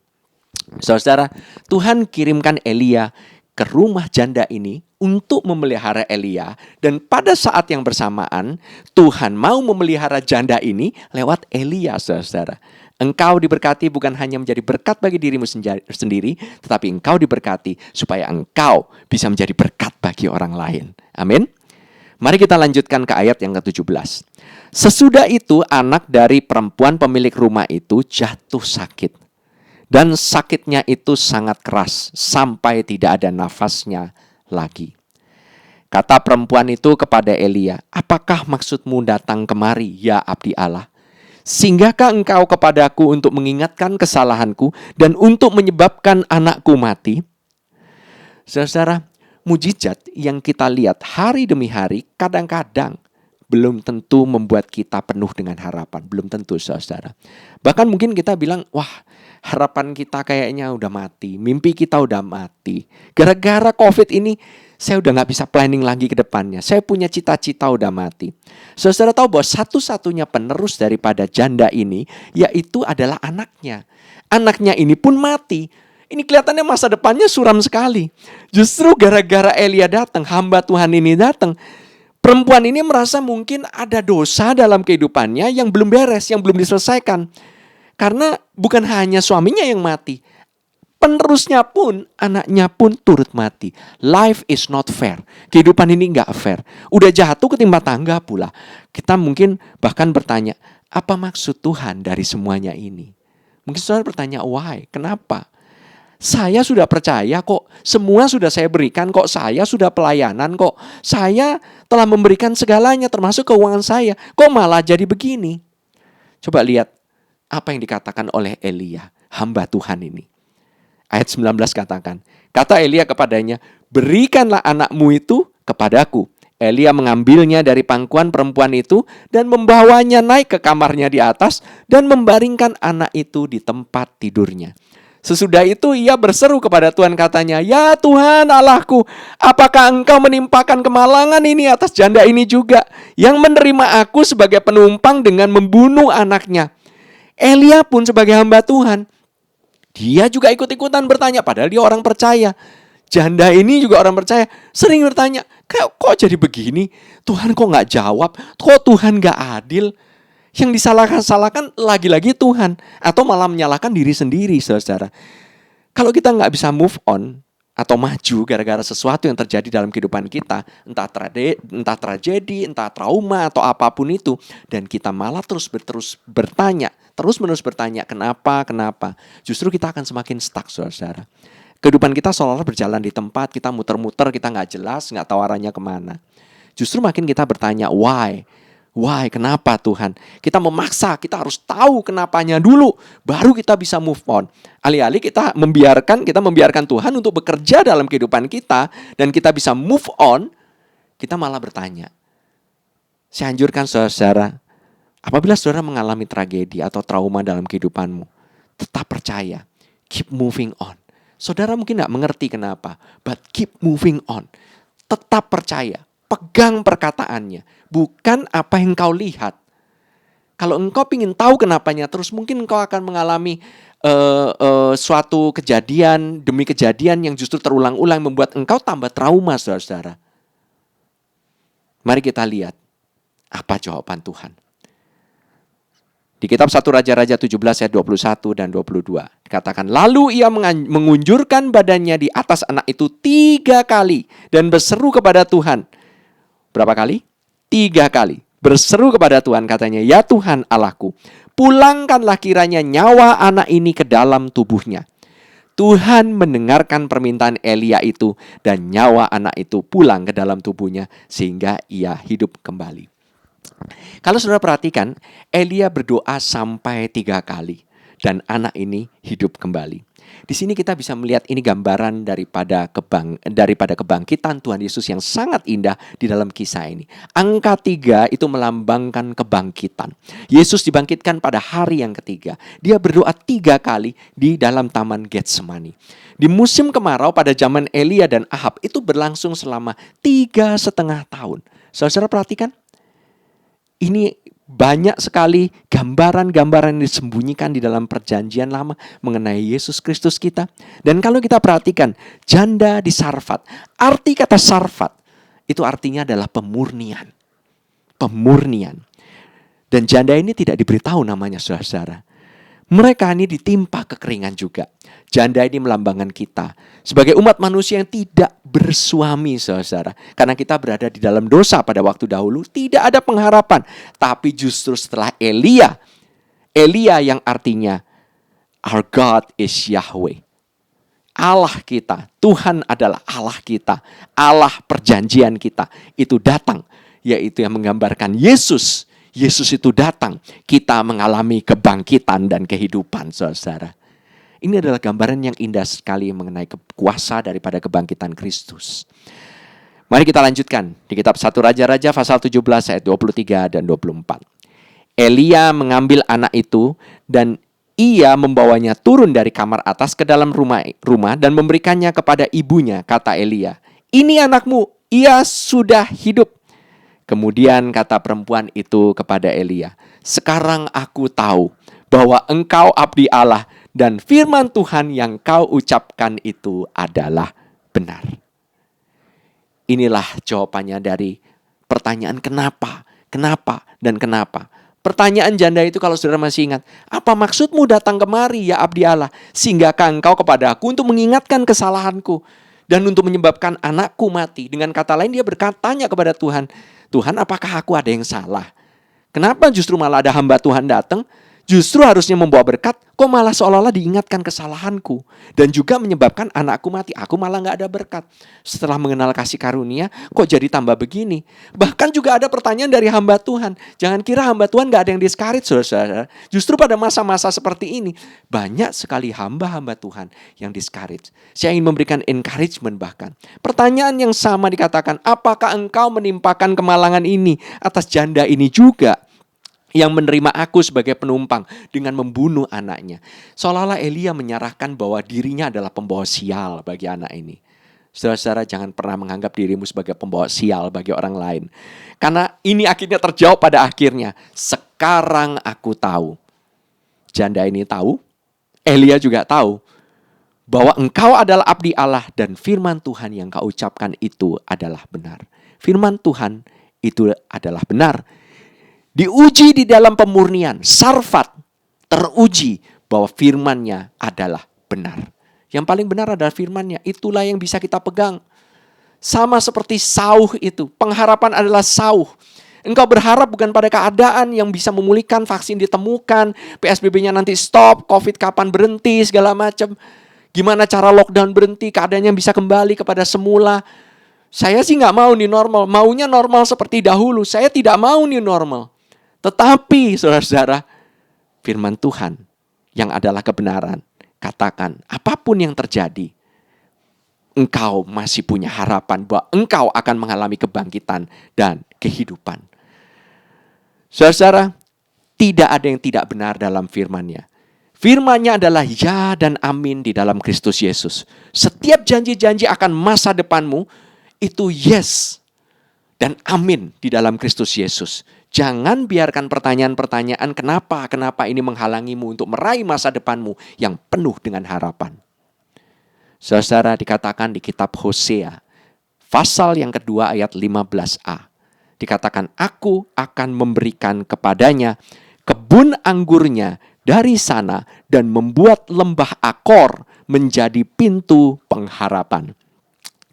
Saudara, Tuhan kirimkan Elia ke rumah janda ini untuk memelihara Elia. Dan pada saat yang bersamaan, Tuhan mau memelihara janda ini lewat Elia, saudara. Engkau diberkati bukan hanya menjadi berkat bagi dirimu sendiri, tetapi engkau diberkati supaya engkau bisa menjadi berkat bagi orang lain. Amin. Mari kita lanjutkan ke ayat yang ke-17. Sesudah itu anak dari perempuan pemilik rumah itu jatuh sakit. Dan sakitnya itu sangat keras sampai tidak ada nafasnya lagi. Kata perempuan itu kepada Elia, apakah maksudmu datang kemari, ya abdi Allah? Singgahkah engkau kepadaku untuk mengingatkan kesalahanku dan untuk menyebabkan anakku mati? Saudara, mujizat yang kita lihat hari demi hari kadang-kadang belum tentu membuat kita penuh dengan harapan. Belum tentu, saudara. Bahkan mungkin kita bilang, wah, harapan kita kayaknya udah mati. Mimpi kita udah mati. Gara-gara COVID ini, saya udah gak bisa planning lagi ke depannya. Saya punya cita-cita udah mati. Saudara tahu bahwa satu-satunya penerus daripada janda ini, yaitu adalah anaknya. Anaknya ini pun mati. Ini kelihatannya masa depannya suram sekali. Justru gara-gara Elia datang, hamba Tuhan ini datang, perempuan ini merasa mungkin ada dosa dalam kehidupannya yang belum beres, yang belum diselesaikan. Karena bukan hanya suaminya yang mati, penerusnya pun, anaknya pun turut mati. Life is not fair. Kehidupan ini gak fair. Udah jatuh ketimpa tangga pula. Kita mungkin bahkan bertanya, apa maksud Tuhan dari semuanya ini? Mungkin saudara bertanya, why? Kenapa? Saya sudah percaya kok, semua sudah saya berikan kok, saya sudah pelayanan kok, saya telah memberikan segalanya termasuk keuangan saya, kok malah jadi begini? Coba lihat apa yang dikatakan oleh Elia, hamba Tuhan ini. Ayat 19 katakan, kata Elia kepadanya, berikanlah anakmu itu kepadaku. Elia mengambilnya dari pangkuan perempuan itu dan membawanya naik ke kamarnya di atas dan membaringkan anak itu di tempat tidurnya. Sesudah itu ia berseru kepada Tuhan katanya, ya Tuhan Allahku, apakah engkau menimpakan kemalangan ini atas janda ini juga, yang menerima aku sebagai penumpang dengan membunuh anaknya. Elia pun sebagai hamba Tuhan, dia juga ikut-ikutan bertanya, padahal dia orang percaya. Janda ini juga orang percaya, sering bertanya, kok jadi begini? Tuhan kok gak jawab? Kok Tuhan gak adil? Yang disalahkan lagi-lagi Tuhan, atau malah menyalahkan diri sendiri, saudara. Kalau kita nggak bisa move on atau maju gara-gara sesuatu yang terjadi dalam kehidupan kita, entah tragedi, entah trauma atau apapun itu, dan kita malah terus menerus bertanya, kenapa? Justru kita akan semakin stuck, saudara. Kehidupan kita seolah-olah berjalan di tempat, kita muter-muter, kita nggak jelas, nggak tahu arahnya kemana. Justru makin kita bertanya, why? Why? Kenapa Tuhan? Kita memaksa, kita harus tahu kenapanya dulu, baru kita bisa move on. Alih-alih kita membiarkan Tuhan untuk bekerja dalam kehidupan kita, dan kita bisa move on, kita malah bertanya. Saya anjurkan saudara, apabila saudara mengalami tragedi atau trauma dalam kehidupanmu, tetap percaya, keep moving on. Saudara mungkin tidak mengerti kenapa, but keep moving on. Tetap percaya. Pegang perkataannya, bukan apa yang kau lihat. Kalau engkau ingin tahu kenapanya, terus mungkin engkau akan mengalami suatu kejadian demi kejadian yang justru terulang-ulang membuat engkau tambah trauma, saudara-saudara. Mari kita lihat apa jawaban Tuhan. Di kitab 1 Raja-Raja 17 ayat 21 dan 22 dikatakan, lalu ia mengunjurkan badannya di atas anak itu 3 kali dan berseru kepada Tuhan. Berapa kali? 3 kali. Berseru kepada Tuhan, katanya, ya Tuhan Allahku, pulangkanlah kiranya nyawa anak ini ke dalam tubuhnya. Tuhan mendengarkan permintaan Elia itu dan nyawa anak itu pulang ke dalam tubuhnya sehingga ia hidup kembali. Kalau saudara perhatikan, Elia berdoa sampai 3 kali dan anak ini hidup kembali. Di sini kita bisa melihat ini gambaran daripada kebangkitan Tuhan Yesus yang sangat indah di dalam kisah ini. Angka 3 itu melambangkan kebangkitan. Yesus dibangkitkan pada hari yang ketiga. Dia berdoa 3 kali di dalam Taman Getsemani. Di musim kemarau pada zaman Elia dan Ahab itu berlangsung selama 3,5 tahun. Saudara perhatikan, ini banyak sekali gambaran-gambaran yang disembunyikan di dalam perjanjian lama mengenai Yesus Kristus kita. Dan kalau kita perhatikan, janda di Sarfat. Arti kata Sarfat itu artinya adalah pemurnian. Pemurnian. Dan janda ini tidak diberitahu namanya, saudara-saudara. Mereka ini ditimpa kekeringan juga. Janda ini melambangkan kita sebagai umat manusia yang tidak bersuami, saudara. Karena kita berada di dalam dosa pada waktu dahulu, tidak ada pengharapan. Tapi justru setelah Elia yang artinya our God is Yahweh. Allah kita, Tuhan adalah Allah kita, Allah perjanjian kita, itu datang, yaitu yang menggambarkan Yesus. Yesus itu datang, kita mengalami kebangkitan dan kehidupan, saudara. Ini adalah gambaran yang indah sekali mengenai kuasa daripada kebangkitan Kristus. Mari kita lanjutkan di kitab 1 Raja-Raja pasal 17 ayat 23 dan 24. Elia mengambil anak itu dan ia membawanya turun dari kamar atas ke dalam rumah dan memberikannya kepada ibunya. Kata Elia, ini anakmu, ia sudah hidup. Kemudian kata perempuan itu kepada Elia, sekarang aku tahu bahwa engkau abdi Allah dan firman Tuhan yang kau ucapkan itu adalah benar. Inilah jawabannya dari pertanyaan kenapa, dan kenapa. Pertanyaan janda itu kalau saudara masih ingat, apa maksudmu datang kemari ya abdi Allah, singgahkah engkau kepadaku untuk mengingatkan kesalahanku dan untuk menyebabkan anakku mati. Dengan kata lain dia berkatanya kepada Tuhan, Tuhan, apakah aku ada yang salah? Kenapa justru malah ada hamba Tuhan datang? Justru harusnya membawa berkat, kok malah seolah-olah diingatkan kesalahanku. Dan juga menyebabkan anakku mati, aku malah gak ada berkat. Setelah mengenal kasih karunia, kok jadi tambah begini? Bahkan juga ada pertanyaan dari hamba Tuhan. Jangan kira hamba Tuhan gak ada yang discourage, saudara. Justru pada masa-masa seperti ini, banyak sekali hamba-hamba Tuhan yang discourage. Saya ingin memberikan encouragement bahkan. Pertanyaan yang sama dikatakan, apakah engkau menimpakan kemalangan ini atas janda ini juga? Yang menerima aku sebagai penumpang dengan membunuh anaknya. Seolah-olah Elia menyerahkan bahwa dirinya adalah pembawa sial bagi anak ini. Saudara-saudara, jangan pernah menganggap dirimu sebagai pembawa sial bagi orang lain. Karena ini akhirnya terjawab pada akhirnya. Sekarang aku tahu. Janda ini tahu, Elia juga tahu bahwa engkau adalah abdi Allah dan firman Tuhan yang kau ucapkan itu adalah benar. Firman Tuhan itu adalah benar. Diuji di dalam pemurnian, Sarfat teruji bahwa firman-Nya adalah benar. Yang paling benar adalah firman-Nya, itulah yang bisa kita pegang. Sama seperti sauh itu, pengharapan adalah sauh. Engkau berharap bukan pada keadaan yang bisa memulihkan, vaksin ditemukan, PSBB-nya nanti stop, COVID kapan berhenti, segala macam. Gimana cara lockdown berhenti, keadaannya bisa kembali kepada semula. Saya sih gak mau new normal, maunya normal seperti dahulu. Saya tidak mau new normal. Tetapi saudara-saudara, firman Tuhan yang adalah kebenaran, katakan apapun yang terjadi, engkau masih punya harapan bahwa engkau akan mengalami kebangkitan dan kehidupan. Saudara-saudara, tidak ada yang tidak benar dalam firman-Nya. Firman-Nya adalah ya dan amin di dalam Kristus Yesus. Setiap janji-janji akan masa depanmu, itu yes. dan amin di dalam Kristus Yesus. Jangan biarkan pertanyaan-pertanyaan kenapa ini menghalangimu untuk meraih masa depanmu yang penuh dengan harapan. Saudara, dikatakan di kitab Hosea, pasal yang kedua ayat 15a. Dikatakan, aku akan memberikan kepadanya kebun anggurnya dari sana dan membuat lembah Akor menjadi pintu pengharapan.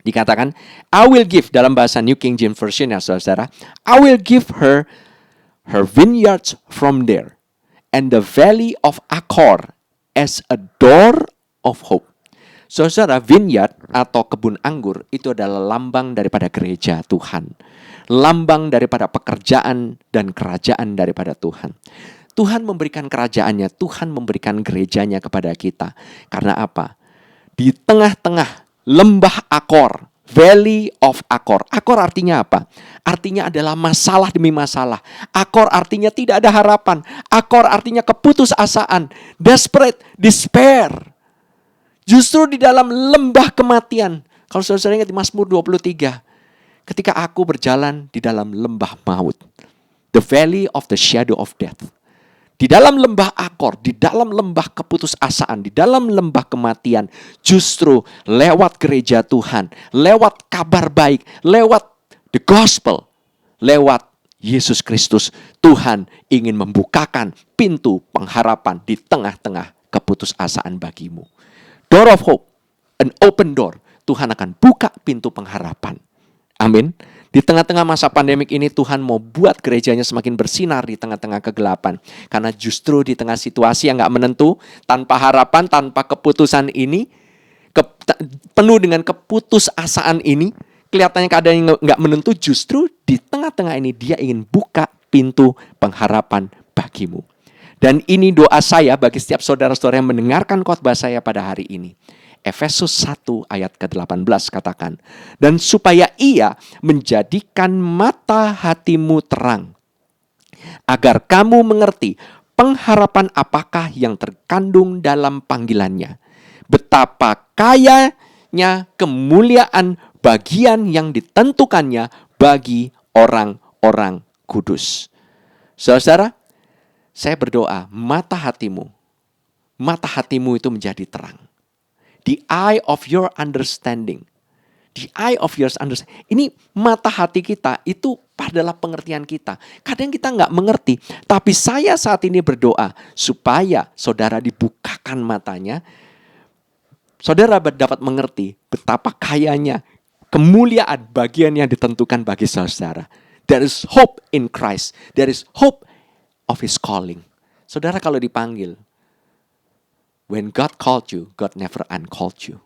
Dikatakan, I will give, dalam bahasa New King James Version ya saudara, I will give her vineyards from there, and the valley of Akor as a door of hope. Saudara, vineyard atau kebun anggur itu adalah lambang daripada gereja Tuhan. Lambang daripada pekerjaan dan kerajaan daripada Tuhan. Tuhan memberikan kerajaannya, Tuhan memberikan gerejanya kepada kita. Karena apa? Di tengah-tengah lembah Akor, Valley of Akor. Akor artinya apa? Artinya adalah masalah demi masalah. Akor artinya tidak ada harapan. Akor artinya keputusasaan, desperate, despair. Justru di dalam lembah kematian. Kalau saudara ingat di Mazmur 23. Ketika aku berjalan di dalam lembah maut. The valley of the shadow of death. Di dalam lembah Akor, di dalam lembah keputusasaan, di dalam lembah kematian, justru lewat gereja Tuhan, lewat kabar baik, lewat the gospel, lewat Yesus Kristus, Tuhan ingin membukakan pintu pengharapan di tengah-tengah keputusasaan bagimu. Door of hope, an open door. Tuhan akan buka pintu pengharapan. Amin. Di tengah-tengah masa pandemik ini Tuhan mau buat gerejanya semakin bersinar di tengah-tengah kegelapan. Karena justru di tengah situasi yang gak menentu, tanpa harapan, tanpa keputusan ini, penuh dengan keputusasaan ini, kelihatannya keadaan yang gak menentu, justru di tengah-tengah ini dia ingin buka pintu pengharapan bagimu. Dan ini doa saya bagi setiap saudara-saudara yang mendengarkan khotbah saya pada hari ini. Efesus 1 ayat ke-18 katakan, dan supaya ia menjadikan mata hatimu terang, agar kamu mengerti pengharapan apakah yang terkandung dalam panggilannya, betapa kayanya kemuliaan bagian yang ditentukannya bagi orang-orang kudus. Saudara, saya berdoa mata hatimu itu menjadi terang. The eye of your understanding. The eye of your understanding. Ini mata hati kita itu adalah pengertian kita. Kadang kita nggak mengerti. Tapi saya saat ini berdoa supaya saudara dibukakan matanya. Saudara dapat mengerti betapa kayanya kemuliaan bagian yang ditentukan bagi saudara. There is hope in Christ. There is hope of His calling. Saudara kalau dipanggil, when God called you, God never uncalled you.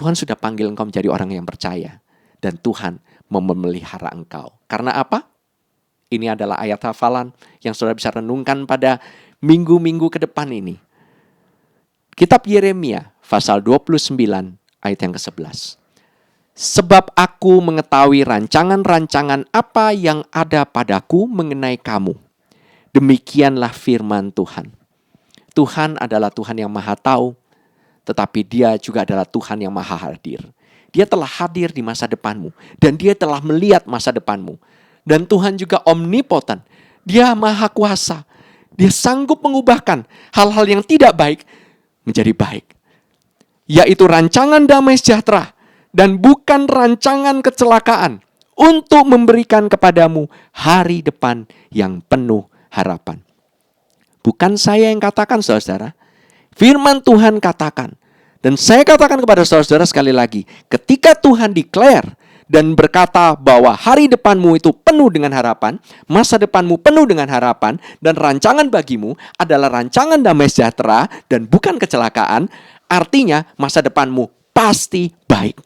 Tuhan sudah panggil engkau menjadi orang yang percaya. Dan Tuhan memelihara engkau. Karena apa? Ini adalah ayat hafalan yang saudara bisa renungkan pada minggu-minggu ke depan ini. Kitab Yeremia, pasal 29, ayat yang ke-11. Sebab aku mengetahui rancangan-rancangan apa yang ada padaku mengenai kamu. Demikianlah firman Tuhan. Tuhan adalah Tuhan yang maha tahu, tetapi Dia juga adalah Tuhan yang maha hadir. Dia telah hadir di masa depanmu, dan Dia telah melihat masa depanmu. Dan Tuhan juga omnipoten, Dia maha kuasa. Dia sanggup mengubahkan hal-hal yang tidak baik menjadi baik. Yaitu rancangan damai sejahtera, dan bukan rancangan kecelakaan, untuk memberikan kepadamu hari depan yang penuh harapan. Bukan saya yang katakan saudara. Firman Tuhan katakan. Dan saya katakan kepada saudara sekali lagi. Ketika Tuhan declare dan berkata bahwa hari depanmu itu penuh dengan harapan. Masa depanmu penuh dengan harapan. Dan rancangan bagimu adalah rancangan damai sejahtera dan bukan kecelakaan. Artinya masa depanmu pasti baik.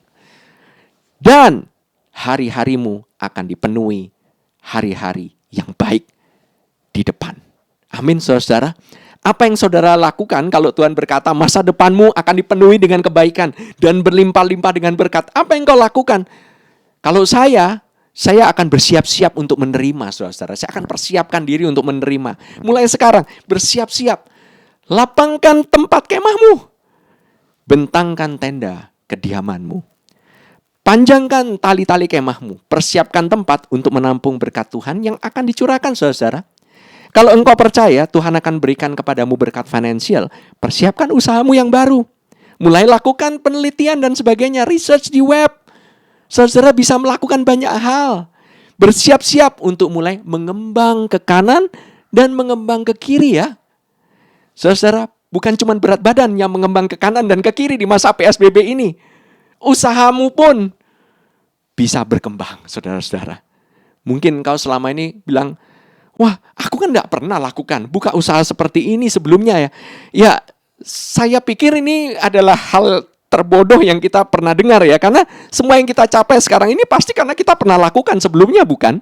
Dan hari-harimu akan dipenuhi hari-hari yang baik di depan. Amin saudara. Apa yang saudara lakukan kalau Tuhan berkata masa depanmu akan dipenuhi dengan kebaikan dan berlimpah-limpah dengan berkat? Apa yang kau lakukan? Kalau saya akan bersiap-siap untuk menerima saudara. Saya akan persiapkan diri untuk menerima. Mulai sekarang bersiap-siap. Lapangkan tempat kemahmu. Bentangkan tenda kediamanmu. Panjangkan tali-tali kemahmu, persiapkan tempat untuk menampung berkat Tuhan yang akan dicurahkan, saudara. Kalau engkau percaya Tuhan akan berikan kepadamu berkat finansial, persiapkan usahamu yang baru. Mulai lakukan penelitian dan sebagainya, research di web. Saudara bisa melakukan banyak hal. Bersiap-siap untuk mulai mengembang ke kanan dan mengembang ke kiri ya. Saudara, bukan cuma berat badan yang mengembang ke kanan dan ke kiri di masa PSBB ini. Usahamu pun bisa berkembang, saudara-saudara. Mungkin kau selama ini bilang, wah, aku kan nggak pernah lakukan buka usaha seperti ini sebelumnya ya. Ya, saya pikir ini adalah hal terbodoh yang kita pernah dengar ya. Karena semua yang kita capai sekarang ini pasti karena kita pernah lakukan sebelumnya, bukan?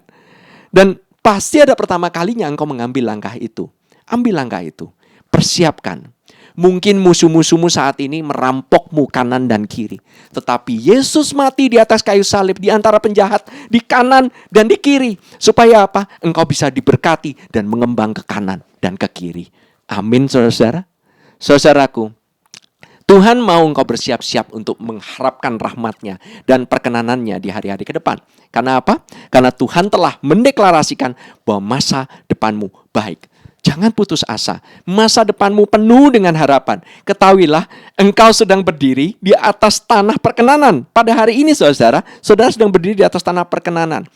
Dan pasti ada pertama kalinya engkau mengambil langkah itu. Ambil langkah itu. Persiapkan. Mungkin musuh-musuhmu saat ini merampokmu kanan dan kiri. Tetapi Yesus mati di atas kayu salib di antara penjahat di kanan dan di kiri. Supaya apa? Engkau bisa diberkati dan mengembang ke kanan dan ke kiri. Amin, saudara-saudara. Saudaraku, Tuhan mau engkau bersiap-siap untuk mengharapkan rahmat-Nya dan perkenanannya di hari-hari ke depan. Karena apa? Karena Tuhan telah mendeklarasikan bahwa masa depanmu baik. Jangan putus asa. Masa depanmu penuh dengan harapan. Ketahuilah, engkau sedang berdiri di atas tanah perkenanan. Pada hari ini, saudara sedang berdiri di atas tanah perkenanan.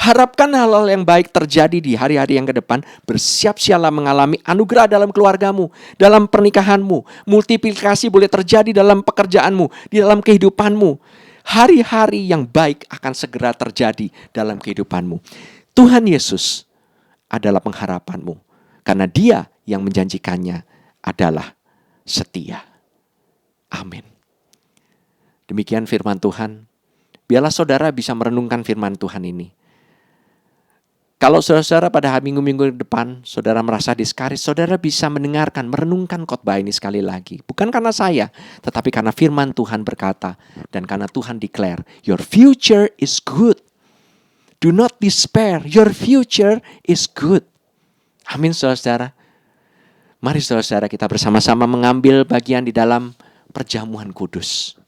Harapkan hal-hal yang baik terjadi di hari-hari yang ke depan. Bersiap-siaplah mengalami anugerah dalam keluargamu, dalam pernikahanmu. Multiplikasi boleh terjadi dalam pekerjaanmu, di dalam kehidupanmu. Hari-hari yang baik akan segera terjadi dalam kehidupanmu. Tuhan Yesus adalah pengharapanmu. Karena Dia yang menjanjikannya adalah setia. Amin. Demikian firman Tuhan. Biarlah saudara bisa merenungkan firman Tuhan ini. Kalau saudara pada minggu-minggu depan, saudara merasa diskaris, saudara bisa mendengarkan, merenungkan khotbah ini sekali lagi. Bukan karena saya, tetapi karena firman Tuhan berkata, dan karena Tuhan declare, your future is good. Do not despair, your future is good. Amin, saudara-saudara. Mari saudara-saudara kita bersama-sama mengambil bagian di dalam perjamuan kudus.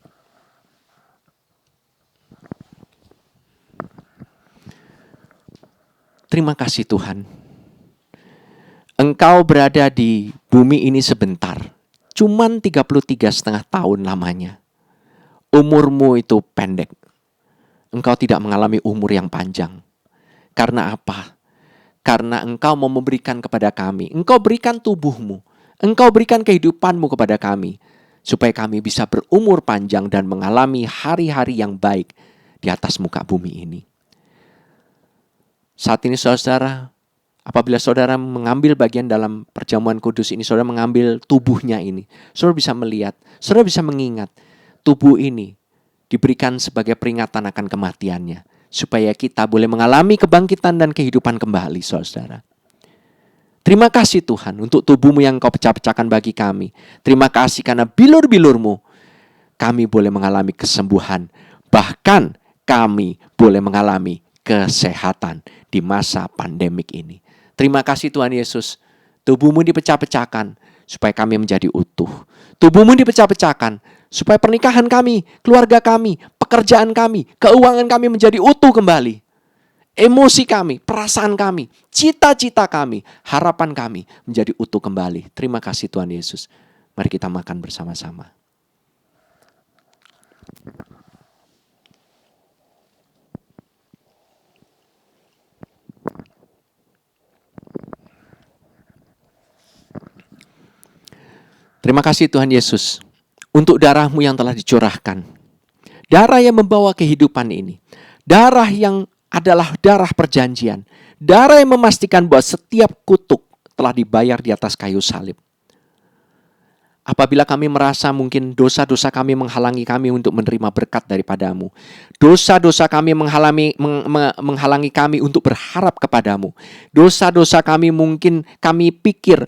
Terima kasih Tuhan. Engkau berada di bumi ini sebentar. Cuman 33,5 tahun lamanya. Umurmu itu pendek. Engkau tidak mengalami umur yang panjang. Karena apa? Karena engkau mau memberikan kepada kami. Engkau berikan tubuhmu. Engkau berikan kehidupanmu kepada kami. Supaya kami bisa berumur panjang dan mengalami hari-hari yang baik di atas muka bumi ini. Saat ini saudara, apabila saudara mengambil bagian dalam perjamuan kudus ini, saudara mengambil tubuhnya ini. Saudara bisa melihat, saudara bisa mengingat. Tubuh ini diberikan sebagai peringatan akan kematiannya. Supaya kita boleh mengalami kebangkitan dan kehidupan kembali, saudara. Terima kasih Tuhan untuk tubuhmu yang kau pecah-pecahkan bagi kami. Terima kasih karena bilur-bilurmu kami boleh mengalami kesembuhan. Bahkan kami boleh mengalami kesehatan di masa pandemik ini. Terima kasih Tuhan Yesus. Tubuhmu dipecah-pecahkan supaya kami menjadi utuh. Tubuhmu dipecah-pecahkan supaya pernikahan kami, keluarga kami, pekerjaan kami, keuangan kami menjadi utuh kembali. Emosi kami, perasaan kami, cita-cita kami, harapan kami menjadi utuh kembali. Terima kasih Tuhan Yesus. Mari kita makan bersama-sama. Terima kasih Tuhan Yesus untuk darah-Mu yang telah dicurahkan. Darah yang membawa kehidupan ini. Darah yang adalah darah perjanjian. Darah yang memastikan bahwa setiap kutuk telah dibayar di atas kayu salib. Apabila kami merasa mungkin dosa-dosa kami menghalangi kami untuk menerima berkat daripada-Mu. Dosa-dosa kami menghalangi kami untuk berharap kepada-Mu. Dosa-dosa kami mungkin kami pikir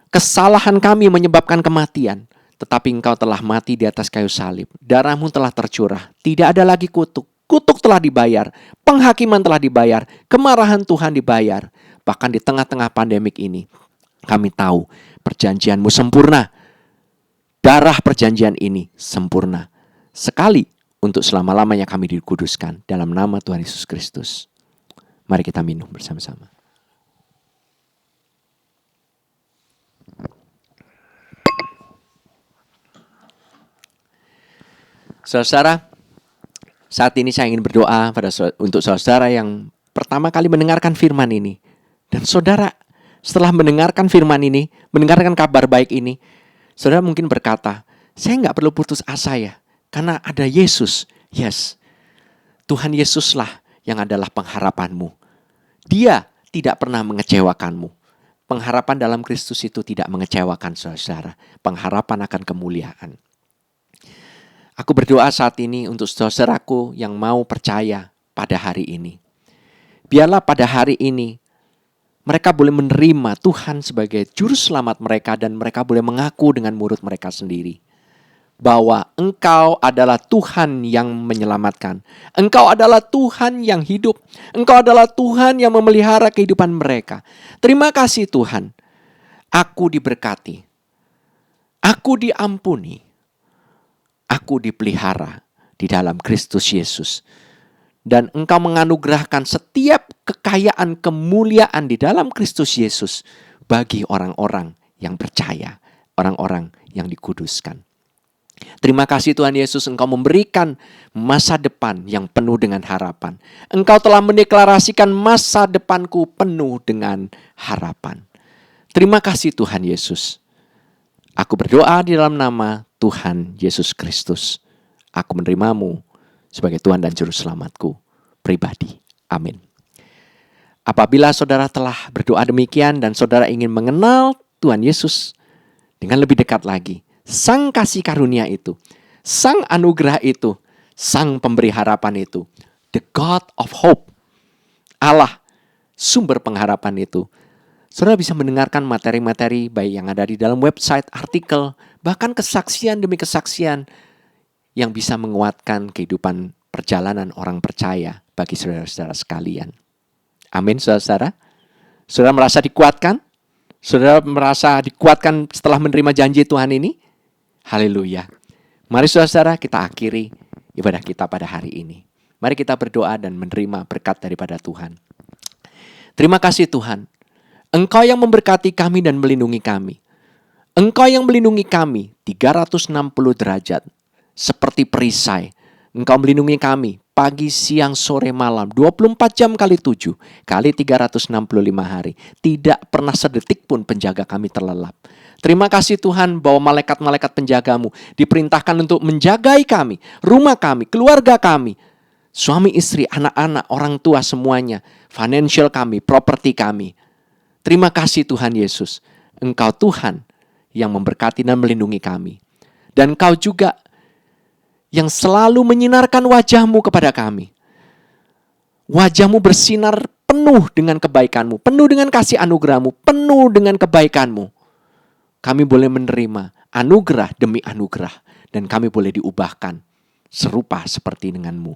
kesalahan kami menyebabkan kematian. Tetapi Engkau telah mati di atas kayu salib. Darah-Mu telah tercurah. Tidak ada lagi kutuk. Kutuk telah dibayar. Penghakiman telah dibayar. Kemarahan Tuhan dibayar. Bahkan di tengah-tengah pandemik ini, kami tahu perjanjian-Mu sempurna. Darah perjanjian ini sempurna. Sekali untuk selama-lamanya kami dikuduskan dalam nama Tuhan Yesus Kristus. Mari kita minum bersama-sama. Saudara, saat ini saya ingin berdoa untuk saudara yang pertama kali mendengarkan firman ini. Dan saudara, setelah mendengarkan firman ini, mendengarkan kabar baik ini, saudara mungkin berkata, saya nggak perlu putus asa ya, karena ada Yesus. Yes, Tuhan Yesuslah yang adalah pengharapanmu. Dia tidak pernah mengecewakanmu. Pengharapan dalam Kristus itu tidak mengecewakan saudara. Pengharapan akan kemuliaan. Aku berdoa saat ini untuk saudaraku yang mau percaya pada hari ini. Biarlah pada hari ini mereka boleh menerima Tuhan sebagai juru selamat mereka dan mereka boleh mengaku dengan mulut mereka sendiri bahwa Engkau adalah Tuhan yang menyelamatkan. Engkau adalah Tuhan yang hidup. Engkau adalah Tuhan yang memelihara kehidupan mereka. Terima kasih Tuhan. Aku diberkati. Aku diampuni. Aku dipelihara di dalam Kristus Yesus. Dan Engkau menganugerahkan setiap kekayaan kemuliaan di dalam Kristus Yesus bagi orang-orang yang percaya, orang-orang yang dikuduskan. Terima kasih Tuhan Yesus, Engkau memberikan masa depan yang penuh dengan harapan. Engkau telah mendeklarasikan masa depanku penuh dengan harapan. Terima kasih Tuhan Yesus. Aku berdoa di dalam nama Tuhan Yesus Kristus. Aku menerimamu sebagai Tuhan dan Juru Selamatku pribadi. Amin. Apabila saudara telah berdoa demikian dan saudara ingin mengenal Tuhan Yesus dengan lebih dekat lagi, Sang kasih karunia itu, Sang anugerah itu, Sang pemberi harapan itu, the God of hope, Allah, sumber pengharapan itu, saudara bisa mendengarkan materi-materi baik yang ada di dalam website, artikel, bahkan kesaksian demi kesaksian yang bisa menguatkan kehidupan perjalanan orang percaya bagi saudara-saudara sekalian. Amin, saudara-saudara. Saudara merasa dikuatkan? Saudara merasa dikuatkan setelah menerima janji Tuhan ini? Haleluya. Mari saudara-saudara kita akhiri ibadah kita pada hari ini. Mari kita berdoa dan menerima berkat daripada Tuhan. Terima kasih Tuhan. Engkau yang memberkati kami dan melindungi kami. Engkau yang melindungi kami 360 derajat. Seperti perisai. Engkau melindungi kami pagi, siang, sore, malam. 24 jam kali 7 kali 365 hari. Tidak pernah sedetik pun penjaga kami terlelap. Terima kasih Tuhan bahwa malaikat-malaikat penjagamu diperintahkan untuk menjagai kami, rumah kami, keluarga kami, suami, istri, anak-anak, orang tua semuanya, financial kami, properti kami. Terima kasih Tuhan Yesus. Engkau Tuhan yang memberkati dan melindungi kami. Dan Engkau juga yang selalu menyinarkan wajah-Mu kepada kami. Wajah-Mu bersinar penuh dengan kebaikan-Mu, penuh dengan kasih anugerah-Mu, penuh dengan kebaikan-Mu. Kami boleh menerima anugerah demi anugerah. Dan kami boleh diubahkan serupa seperti dengan-Mu.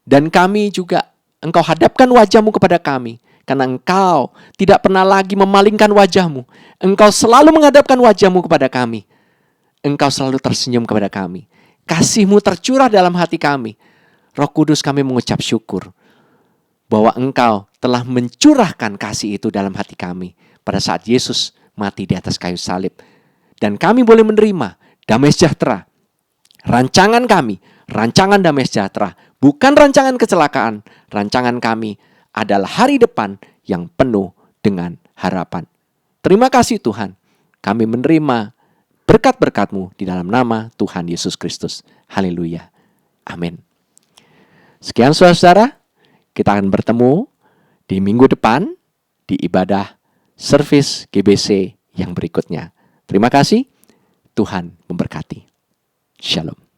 Dan kami juga, Engkau hadapkan wajah-Mu kepada kami. Karena Engkau tidak pernah lagi memalingkan wajah-Mu. Engkau selalu menghadapkan wajah-Mu kepada kami. Engkau selalu tersenyum kepada kami. Kasih-Mu tercurah dalam hati kami. Roh Kudus, kami mengucap syukur bahwa Engkau telah mencurahkan kasih itu dalam hati kami pada saat Yesus mati di atas kayu salib. Dan kami boleh menerima damai sejahtera. Rancangan kami, rancangan damai sejahtera, bukan rancangan kecelakaan. Rancangan kami adalah hari depan yang penuh dengan harapan. Terima kasih Tuhan, kami menerima berkat-berkat-Mu di dalam nama Tuhan Yesus Kristus. Haleluya. Amin. Sekian saudara-saudara, kita akan bertemu di minggu depan di ibadah service GBC yang berikutnya. Terima kasih, Tuhan memberkati. Shalom.